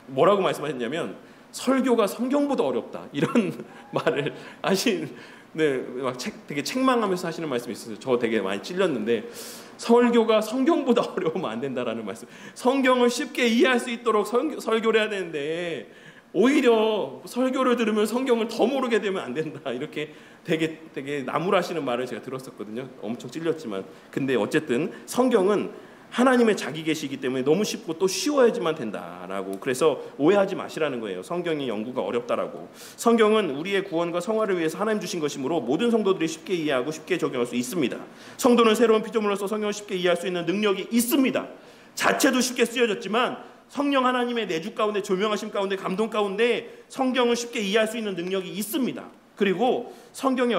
뭐라고 말씀하셨냐면 설교가 성경보다 어렵다, 이런 말을 하신, 막 되게 책망하면서 하시는 말씀이 있어요. 저 되게 많이 찔렸는데, 설교가 성경보다 어려우면 안 된다라는 말씀. 성경을 쉽게 이해할 수 있도록 설교를 해야 되는데 오히려 설교를 들으면 성경을 더 모르게 되면 안 된다, 이렇게 되게 나무라시는 말을 제가 들었었거든요. 엄청 찔렸지만. 근데 어쨌든 성경은 하나님의 자기 계시이기 때문에 너무 쉽고 또 쉬워야지만 된다라고, 그래서 오해하지 마시라는 거예요. 성경이 연구가 어렵다라고. 성경은 우리의 구원과 성화를 위해서 하나님 주신 것이므로 모든 성도들이 쉽게 이해하고 쉽게 적용할 수 있습니다. 성도는 새로운 피조물로서 성경을 쉽게 이해할 수 있는 능력이 있습니다. 자체도 쉽게 쓰여졌지만 성령 하나님의 내주 가운데, 조명하심 가운데, 감동 가운데 성경을 쉽게 이해할 수 있는 능력이 있습니다. 그리고 성경이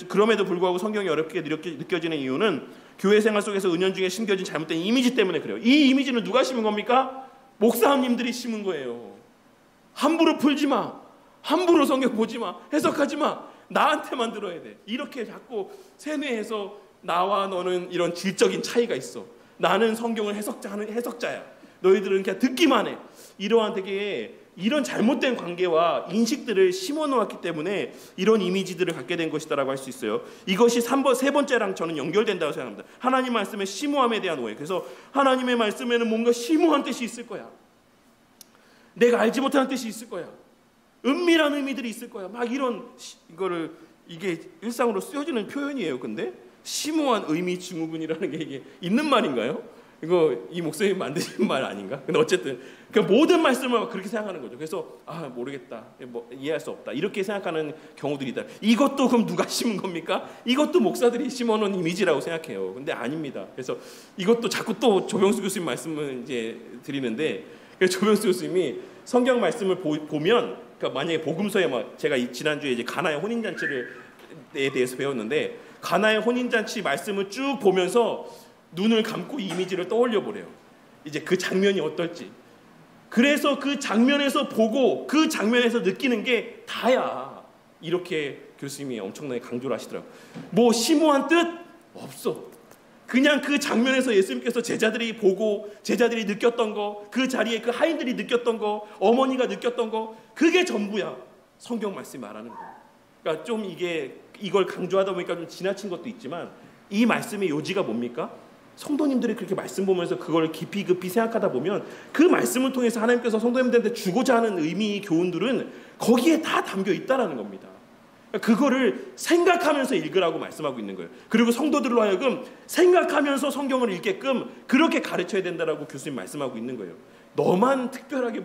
그럼에도 불구하고 성경이 어렵게 느껴지는 이유는 교회 생활 속에서 은연중에 심겨진 잘못된 이미지 때문에 그래요. 이 이미지는 누가 심은 겁니까? 목사님들이 심은 거예요. 함부로 풀지 마, 함부로 성경 보지 마, 해석하지 마, 나한테만 들어야 돼, 이렇게 자꾸 세뇌해서 나와 너는 이런 질적인 차이가 있어, 나는 성경을 해석자야, 너희들은 그냥 듣기만 해, 이러한 되게 이런 잘못된 관계와 인식들을 심어놓았기 때문에 이런 이미지들을 갖게 된 것이다라고 할 수 있어요. 이것이 세 번째랑 저는 연결된다고 생각합니다. 하나님 말씀의 심오함에 대한 오해. 그래서 하나님의 말씀에는 뭔가 심오한 뜻이 있을 거야, 내가 알지 못하는 뜻이 있을 거야, 은밀한 의미들이 있을 거야, 막 이게 일상으로 쓰여지는 표현이에요. 근데 심오한 의미 증후군이라는 게 이게 있는 말인가요? 이 목사님 만드신 말 아닌가? 근데 어쨌든 그 모든 말씀을 그렇게 생각하는 거죠. 그래서 모르겠다, 이해할 수 없다, 이렇게 생각하는 경우들이 있다. 이것도 그럼 누가 심은 겁니까? 이것도 목사들이 심어놓은 이미지라고 생각해요. 근데 아닙니다. 그래서 이것도 자꾸 또 조병수 교수님 말씀을 이제 드리는데, 조병수 교수님이 성경 말씀을 보면, 그러니까 만약에 복음서에 제가 지난주에 이제 가나의 혼인잔치에 대해서 배웠는데, 가나의 혼인잔치 말씀을 쭉 보면서 눈을 감고 이 이미지를 떠올려 보래요. 이제 그 장면이 어떨지. 그래서 그 장면에서 보고 그 장면에서 느끼는 게 다야, 이렇게 교수님이 엄청나게 강조를 하시더라고요. 뭐 심오한 뜻 없어. 그냥 그 장면에서 예수님께서 제자들이 보고 제자들이 느꼈던 거, 그 자리에 그 하인들이 느꼈던 거, 어머니가 느꼈던 거, 그게 전부야 성경 말씀이 말하는 거. 그러니까 좀 이걸 강조하다 보니까 좀 지나친 것도 있지만, 이 말씀의 요지가 뭡니까? 성도님들이 그렇게 말씀 보면서 그걸 깊이 생각하다 보면 그 말씀을 통해서 하나님께서 성도님들한테 주고자 하는 의미, 교훈들은 거기에 다 담겨 있다라는 겁니다. 그거를 생각하면서 읽으라고 말씀하고 있는 거예요. 그리고 성도들로 하여금 생각하면서 성경을 읽게끔 그렇게 가르쳐야 된다라고 교수님 말씀하고 있는 거예요. 너만 특별하게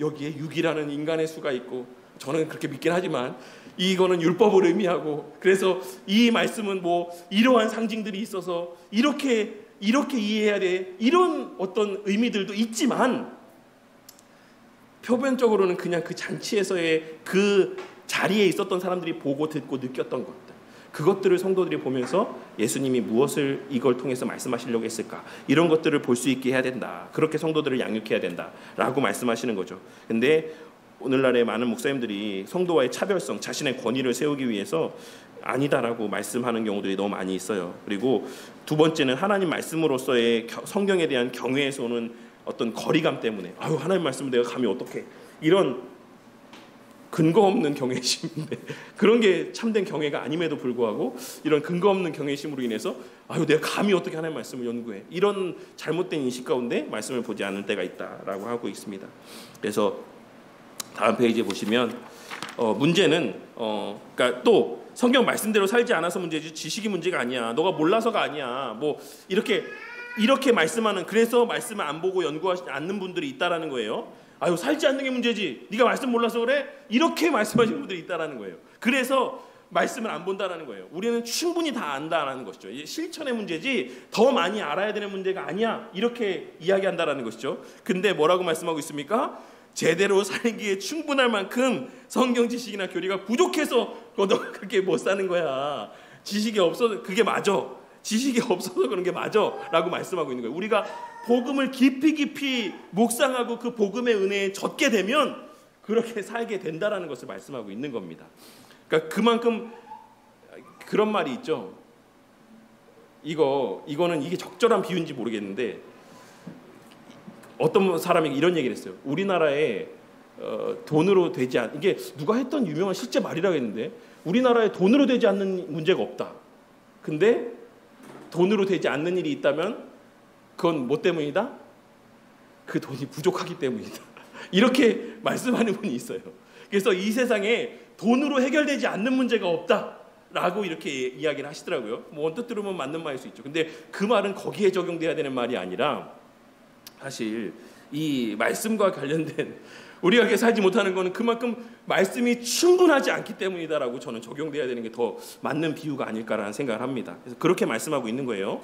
여기에 6이라는 인간의 수가 있고, 저는 그렇게 믿긴 하지만 이거는 율법을 의미하고, 그래서 이 말씀은 이러한 상징들이 있어서 이렇게 이해해야 돼, 이런 어떤 의미들도 있지만, 표면적으로는 그냥 그 잔치에서의 그 자리에 있었던 사람들이 보고 듣고 느꼈던 것들, 그것들을 성도들이 보면서 예수님이 무엇을 이걸 통해서 말씀하시려고 했을까, 이런 것들을 볼 수 있게 해야 된다, 그렇게 성도들을 양육해야 된다라고 말씀하시는 거죠. 근데 오늘날의 많은 목사님들이 성도와의 차별성, 자신의 권위를 세우기 위해서 아니다라고 말씀하는 경우들이 너무 많이 있어요. 그리고 두 번째는 하나님 말씀으로서의 성경에 대한 경외에서 오는 어떤 거리감 때문에, 하나님 말씀을 내가 감히 어떻게, 이런 근거 없는 경외심인데, 그런 게 참된 경외가 아님에도 불구하고 이런 근거 없는 경외심으로 인해서 내가 감히 어떻게 하나님 말씀을 연구해, 이런 잘못된 인식 가운데 말씀을 보지 않을 때가 있다라고 하고 있습니다. 그래서 다음 페이지에 보시면 문제는 그러니까 또 성경 말씀대로 살지 않아서 문제지 지식이 문제가 아니야, 너가 몰라서가 아니야, 이렇게 이렇게 말씀하는, 그래서 말씀을 안 보고 연구하지 않는 분들이 있다라는 거예요. 아유, 살지 않는 게 문제지, 네가 말씀 몰라서 그래? 이렇게 말씀하시는 분들이 있다라는 거예요. 그래서 말씀을 안 본다라는 거예요. 우리는 충분히 다 안다라는 것이죠. 실천의 문제지 더 많이 알아야 되는 문제가 아니야, 이렇게 이야기한다라는 것이죠. 근데 뭐라고 말씀하고 있습니까? 제대로 살기에 충분할 만큼 성경 지식이나 교리가 부족해서 너 그렇게 못 사는 거야. 지식이 없어서 그게 맞아. 지식이 없어서 그런 게 맞아 라고 말씀하고 있는 거예요. 우리가 복음을 깊이 묵상하고 그 복음의 은혜에 젖게 되면 그렇게 살게 된다라는 것을 말씀하고 있는 겁니다. 그러니까 그만큼, 그런 말이 있죠. 이거는 이게 적절한 비유인지 모르겠는데, 어떤 사람이 이런 얘기를 했어요. 우리나라에 돈으로 되지 않, 이게 누가 했던 유명한 실제 말이라고 했는데, 우리나라에 돈으로 되지 않는 문제가 없다. 근데 돈으로 되지 않는 일이 있다면 그건 뭐 때문이다? 그 돈이 부족하기 때문이다. 이렇게 말씀하는 분이 있어요. 그래서 이 세상에 돈으로 해결되지 않는 문제가 없다라고 이렇게 이야기를 하시더라고요. 뭐 언뜻 들으면 맞는 말일 수 있죠. 근데 그 말은 거기에 적용돼야 되는 말이 아니라, 사실 이 말씀과 관련된 우리가 이렇게 살지 못하는 것은 그만큼 말씀이 충분하지 않기 때문이다라고 저는 적용돼야 되는 게 더 맞는 비유가 아닐까라는 생각을 합니다. 그래서 그렇게 말씀하고 있는 거예요.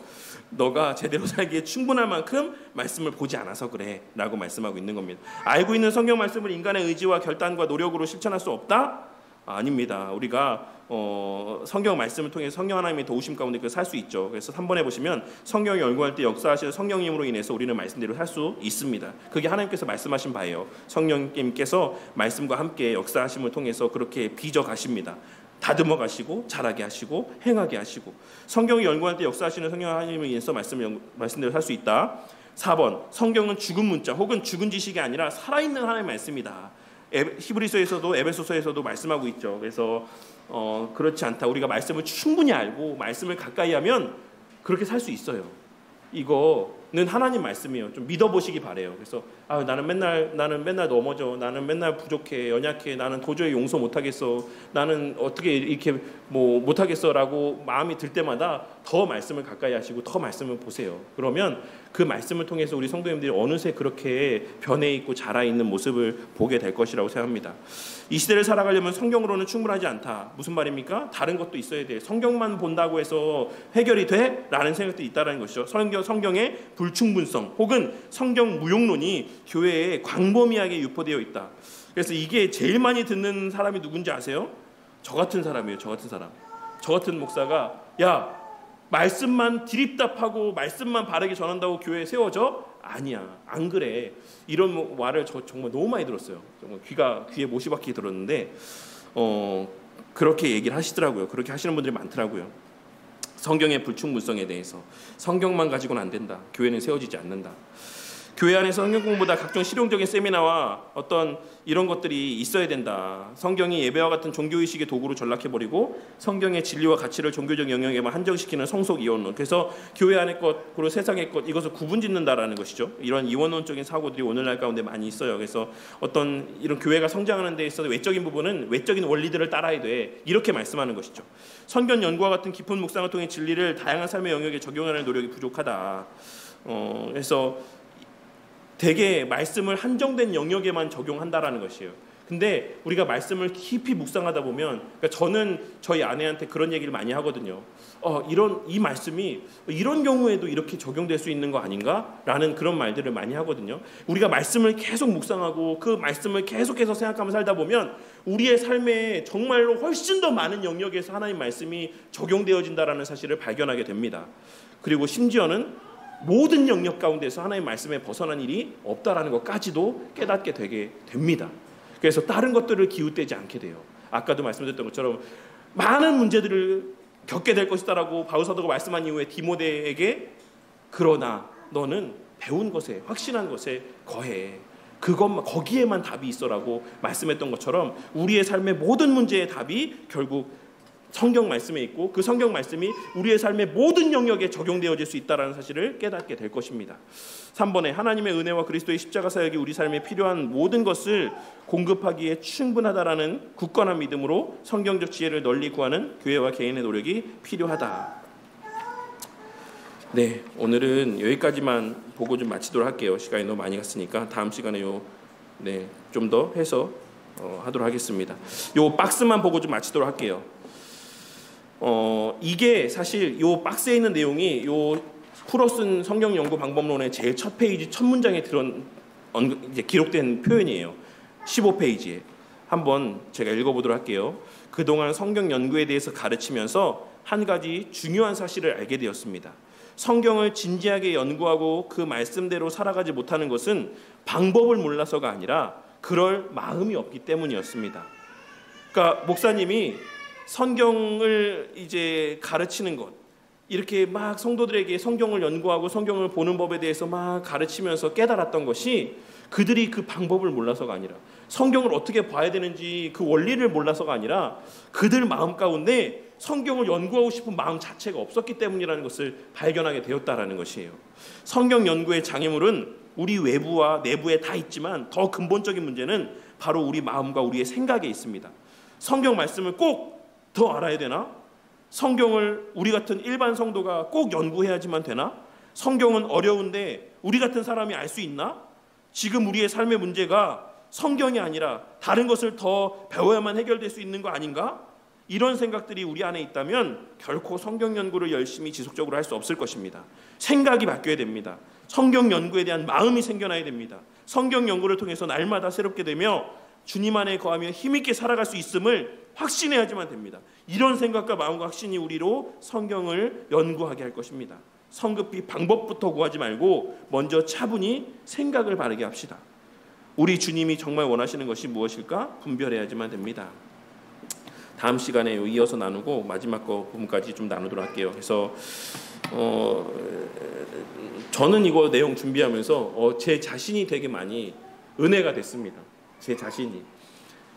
너가 제대로 살기에 충분할 만큼 말씀을 보지 않아서 그래 라고 말씀하고 있는 겁니다. 알고 있는 성경 말씀을 인간의 의지와 결단과 노력으로 실천할 수 없다? 아닙니다. 우리가 성경 말씀을 통해 성령 하나님의 도우심 가운데 살 수 있죠. 그래서 3번에 보시면 성경이 연구할 때 역사하시는 성령님으로 인해서 우리는 말씀대로 살 수 있습니다. 그게 하나님께서 말씀하신 바예요. 성령님께서 말씀과 함께 역사하심을 통해서 그렇게 빚어 가십니다. 다듬어 가시고 자라게 하시고 행하게 하시고, 성경이 연구할 때 역사하시는 성령 하나님을 인해서 말씀대로 살 수 있다. 4번, 성경은 죽은 문자 혹은 죽은 지식이 아니라 살아있는 하나님의 말씀이다. 히브리서에서도 에베소서에서도 말씀하고 있죠. 그래서 그렇지 않다. 우리가 말씀을 충분히 알고 말씀을 가까이 하면 그렇게 살 수 있어요. 이거는 하나님 말씀이에요. 좀 믿어보시기 바래요. 그래서 나는 맨날 넘어져. 나는 맨날 부족해, 연약해. 나는 도저히 용서 못하겠어. 나는 어떻게 이렇게 뭐 못하겠어라고 마음이 들 때마다 더 말씀을 가까이 하시고 더 말씀을 보세요. 그러면 그 말씀을 통해서 우리 성도님들이 어느새 그렇게 변해 있고 자라 있는 모습을 보게 될 것이라고 생각합니다. 이 시대를 살아가려면 성경으로는 충분하지 않다. 무슨 말입니까? 다른 것도 있어야 돼. 성경만 본다고 해서 해결이 돼? 라는 생각도 있다는 것이죠. 성경의 불충분성 혹은 성경 무용론이 교회에 광범위하게 유포되어 있다. 그래서 이게 제일 많이 듣는 사람이 누군지 아세요? 저 같은 사람이에요. 저 같은 목사가, 야, 말씀만 드립답하고 말씀만 바르게 전한다고 교회에 세워져? 아니야, 안 그래. 이런 말을 저 정말 너무 많이 들었어요. 정말 귀에 못이 박히게 들었는데 그렇게 얘기를 하시더라고요. 그렇게 하시는 분들이 많더라고요. 성경의 불충분성에 대해서 성경만 가지고는 안 된다. 교회는 세워지지 않는다. 교회 안에서 성경 공부보다 각종 실용적인 세미나와 어떤 이런 것들이 있어야 된다. 성경이 예배와 같은 종교의식의 도구로 전락해버리고 성경의 진리와 가치를 종교적 영역에만 한정시키는 성속 이원론. 그래서 교회 안의 것 그리고 세상의 것 이것을 구분짓는다라는 것이죠. 이런 이원론적인 사고들이 오늘날 가운데 많이 있어요. 그래서 어떤 이런 교회가 성장하는 데 있어서 외적인 부분은 외적인 원리들을 따라야 돼. 이렇게 말씀하는 것이죠. 성경 연구와 같은 깊은 묵상을 통해 진리를 다양한 삶의 영역에 적용하는 노력이 부족하다. 그래서 되게 말씀을 한정된 영역에만 적용한다라는 것이에요. 근데 우리가 말씀을 깊이 묵상하다 보면, 그러니까 저는 저희 아내한테 그런 얘기를 많이 하거든요. 이 말씀이 이런 경우에도 이렇게 적용될 수 있는 거 아닌가라는 그런 말들을 많이 하거든요. 우리가 말씀을 계속 묵상하고 그 말씀을 계속해서 생각하며 살다 보면 우리의 삶에 정말로 훨씬 더 많은 영역에서 하나님 말씀이 적용되어진다라는 사실을 발견하게 됩니다. 그리고 심지어는 모든 영역 가운데서 하나님의 말씀에 벗어난 일이 없다라는 것까지도 깨닫게 되게 됩니다. 그래서 다른 것들을 기웃대지 않게 돼요. 아까도 말씀드렸던 것처럼 많은 문제들을 겪게 될 것이다라고 바울 사도가 말씀한 이후에 디모데에게, 그러나 너는 배운 것에 확신한 것에 거해. 그것만, 거기에만 답이 있어라고 말씀했던 것처럼 우리의 삶의 모든 문제의 답이 결국 성경 말씀에 있고 그 성경 말씀이 우리의 삶의 모든 영역에 적용되어질 수 있다는 사실을 깨닫게 될 것입니다. 3번에 하나님의 은혜와 그리스도의 십자가 사역이 우리 삶에 필요한 모든 것을 공급하기에 충분하다라는 굳건한 믿음으로 성경적 지혜를 널리 구하는 교회와 개인의 노력이 필요하다. 네, 오늘은 여기까지만 보고 좀 마치도록 할게요. 시간이 너무 많이 갔으니까 다음 시간에 좀 더 해서 하도록 하겠습니다. 요 박스만 보고 좀 마치도록 할게요. 이게 사실 요 박스에 있는 내용이 요 풀어쓴 성경 연구 방법론의 제일 첫 페이지 첫 문장에 이제 기록된 표현이에요. 15페이지에 한번 제가 읽어보도록 할게요. 그동안 성경 연구에 대해서 가르치면서 한 가지 중요한 사실을 알게 되었습니다. 성경을 진지하게 연구하고 그 말씀대로 살아가지 못하는 것은 방법을 몰라서가 아니라 그럴 마음이 없기 때문이었습니다. 그러니까 목사님이 성경을 이제 가르치는 것, 이렇게 막 성도들에게 성경을 연구하고 성경을 보는 법에 대해서 막 가르치면서 깨달았던 것이 그들이 그 방법을 몰라서가 아니라 성경을 어떻게 봐야 되는지 그 원리를 몰라서가 아니라 그들 마음 가운데 성경을 연구하고 싶은 마음 자체가 없었기 때문이라는 것을 발견하게 되었다라는 것이에요. 성경 연구의 장애물은 우리 외부와 내부에 다 있지만 더 근본적인 문제는 바로 우리 마음과 우리의 생각에 있습니다. 성경 말씀을 꼭 더 알아야 되나? 성경을 우리 같은 일반 성도가 꼭 연구해야지만 되나? 성경은 어려운데 우리 같은 사람이 알 수 있나? 지금 우리의 삶의 문제가 성경이 아니라 다른 것을 더 배워야만 해결될 수 있는 거 아닌가? 이런 생각들이 우리 안에 있다면 결코 성경 연구를 열심히 지속적으로 할 수 없을 것입니다. 생각이 바뀌어야 됩니다. 성경 연구에 대한 마음이 생겨나야 됩니다. 성경 연구를 통해서 날마다 새롭게 되며 주님 안에 거하며 힘있게 살아갈 수 있음을 확신해야지만 됩니다. 이런 생각과 마음과 확신이 우리로 성경을 연구하게 할 것입니다. 성급히 방법부터 구하지 말고 먼저 차분히 생각을 바르게 합시다. 우리 주님이 정말 원하시는 것이 무엇일까? 분별해야지만 됩니다. 다음 시간에 이어서 나누고 마지막 거 부분까지 좀 나누도록 할게요. 그래서 저는 이거 내용 준비하면서 제 자신이 되게 많이 은혜가 됐습니다. 제 자신이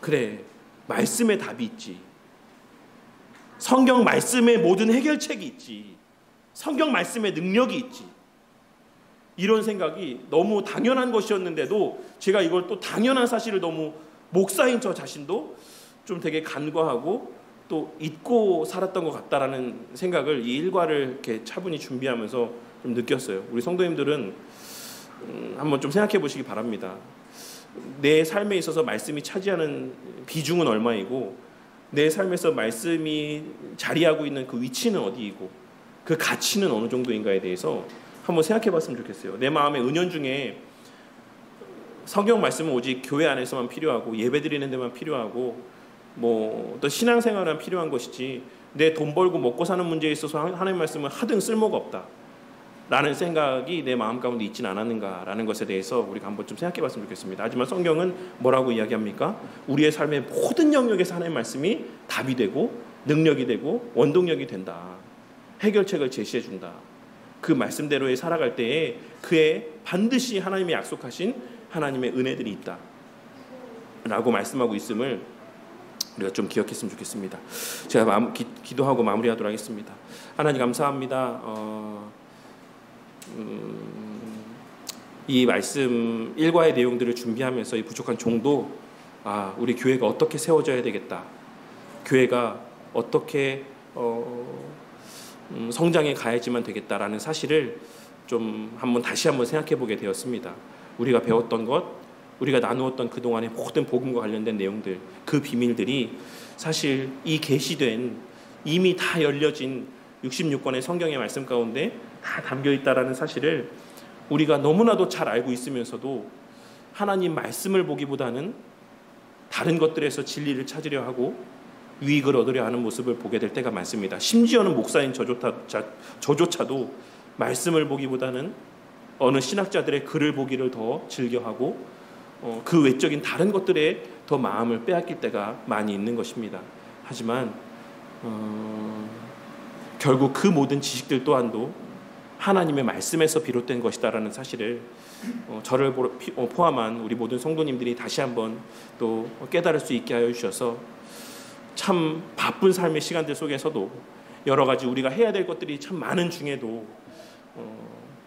그래, 말씀에 답이 있지. 성경 말씀에 모든 해결책이 있지. 성경 말씀에 능력이 있지. 이런 생각이 너무 당연한 것이었는데도 제가 이걸 또 당연한 사실을 너무 목사인 저 자신도 좀 되게 간과하고 또 잊고 살았던 것 같다라는 생각을 이 일과를 이렇게 차분히 준비하면서 좀 느꼈어요. 우리 성도님들은 한번 좀 생각해 보시기 바랍니다. 내 삶에 있어서 말씀이 차지하는 비중은 얼마이고 내 삶에서 말씀이 자리하고 있는 그 위치는 어디이고 그 가치는 어느 정도인가에 대해서 한번 생각해 봤으면 좋겠어요. 내 마음의 은연중에 성경 말씀은 오직 교회 안에서만 필요하고 예배드리는 데만 필요하고 또 신앙생활은 필요한 것이지 내 돈 벌고 먹고 사는 문제에 있어서 하나님 말씀은 하등 쓸모가 없다 라는 생각이 내 마음 가운데 있지는 않았는가라는 것에 대해서 우리가 한번 좀 생각해 봤으면 좋겠습니다. 하지만 성경은 뭐라고 이야기합니까? 우리의 삶의 모든 영역에서 하나님의 말씀이 답이 되고 능력이 되고 원동력이 된다. 해결책을 제시해 준다. 그 말씀대로에 살아갈 때에 그에 반드시 하나님이 약속하신 하나님의 은혜들이 있다 라고 말씀하고 있음을 우리가 좀 기억했으면 좋겠습니다. 제가 기도하고 마무리하도록 하겠습니다. 하나님 감사합니다. 이 말씀 일과의 내용들을 준비하면서 이 부족한 종도 우리 교회가 어떻게 세워져야 되겠다. 교회가 어떻게 성장해 가야지만 되겠다라는 사실을 좀 다시 한번 생각해 보게 되었습니다. 우리가 배웠던 것, 우리가 나누었던 그동안의 모든 복음과 관련된 내용들, 그 비밀들이 사실 이 계시된 이미 다 열려진 66권의 성경의 말씀 가운데 다 담겨 있다라는 사실을 우리가 너무나도 잘 알고 있으면서도 하나님 말씀을 보기보다는 다른 것들에서 진리를 찾으려 하고 유익을 얻으려 하는 모습을 보게 될 때가 많습니다. 심지어는 목사인 저조차도 말씀을 보기보다는 어느 신학자들의 글을 보기를 더 즐겨하고 그 외적인 다른 것들에 더 마음을 빼앗길 때가 많이 있는 것입니다. 하지만 결국 그 모든 지식들 또한도 하나님의 말씀에서 비롯된 것이다라는 사실을 저를 포함한 우리 모든 성도님들이 다시 한번 또 깨달을 수 있게 하여 주셔서 참 바쁜 삶의 시간들 속에서도 여러 가지 우리가 해야 될 것들이 참 많은 중에도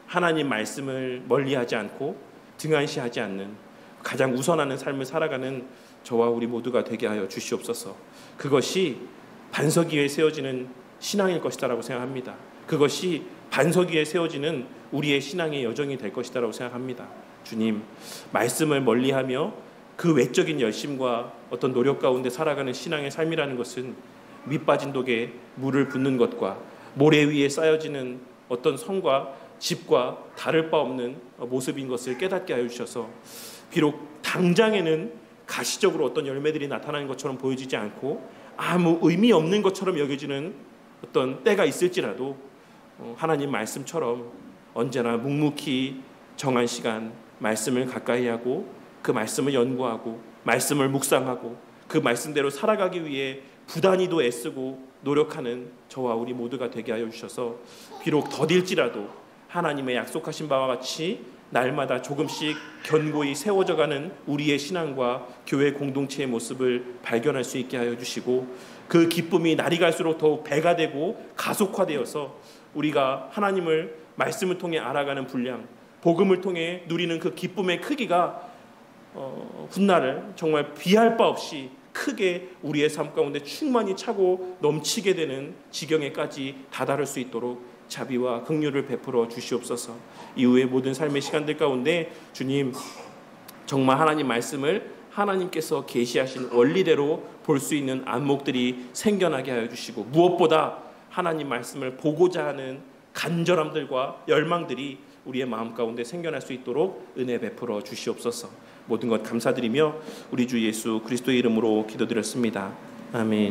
하나님 말씀을 멀리하지 않고 등한시하지 않는 가장 우선하는 삶을 살아가는 저와 우리 모두가 되게 하여 주시옵소서. 그것이 반석 위에 세워지는 신앙일 것이다라고 생각합니다. 그것이 반석 위에 세워지는 우리의 신앙의 여정이 될 것이다라고 생각합니다. 주님, 말씀을 멀리하며 그 외적인 열심과 어떤 노력 가운데 살아가는 신앙의 삶이라는 것은 밑빠진 독에 물을 붓는 것과 모래 위에 쌓여지는 어떤 성과 집과 다를 바 없는 모습인 것을 깨닫게 하여 주셔서 비록 당장에는 가시적으로 어떤 열매들이 나타나는 것처럼 보여지지 않고 아무 의미 없는 것처럼 여겨지는 어떤 때가 있을지라도 하나님 말씀처럼 언제나 묵묵히 정한 시간 말씀을 가까이 하고 그 말씀을 연구하고 말씀을 묵상하고 그 말씀대로 살아가기 위해 부단히도 애쓰고 노력하는 저와 우리 모두가 되게 하여 주셔서 비록 더딜지라도 하나님의 약속하신 바와 같이 날마다 조금씩 견고히 세워져가는 우리의 신앙과 교회 공동체의 모습을 발견할 수 있게 하여 주시고 그 기쁨이 날이 갈수록 더욱 배가 되고 가속화되어서 우리가 하나님을 말씀을 통해 알아가는 분량, 복음을 통해 누리는 그 기쁨의 크기가 훗날을 정말 비할 바 없이 크게 우리의 삶 가운데 충만히 차고 넘치게 되는 지경에까지 다다를 수 있도록 자비와 긍휼을 베풀어 주시옵소서. 이후의 모든 삶의 시간들 가운데 주님, 정말 하나님 말씀을 하나님께서 계시하신 원리대로 볼 수 있는 안목들이 생겨나게 하여 주시고 무엇보다 하나님 말씀을 보고자 하는 간절함들과 열망들이 우리의 마음 가운데 생겨날 수 있도록 은혜 베풀어 주시옵소서. 모든 것 감사드리며 우리 주 예수 그리스도의 이름으로 기도드렸습니다. 아멘.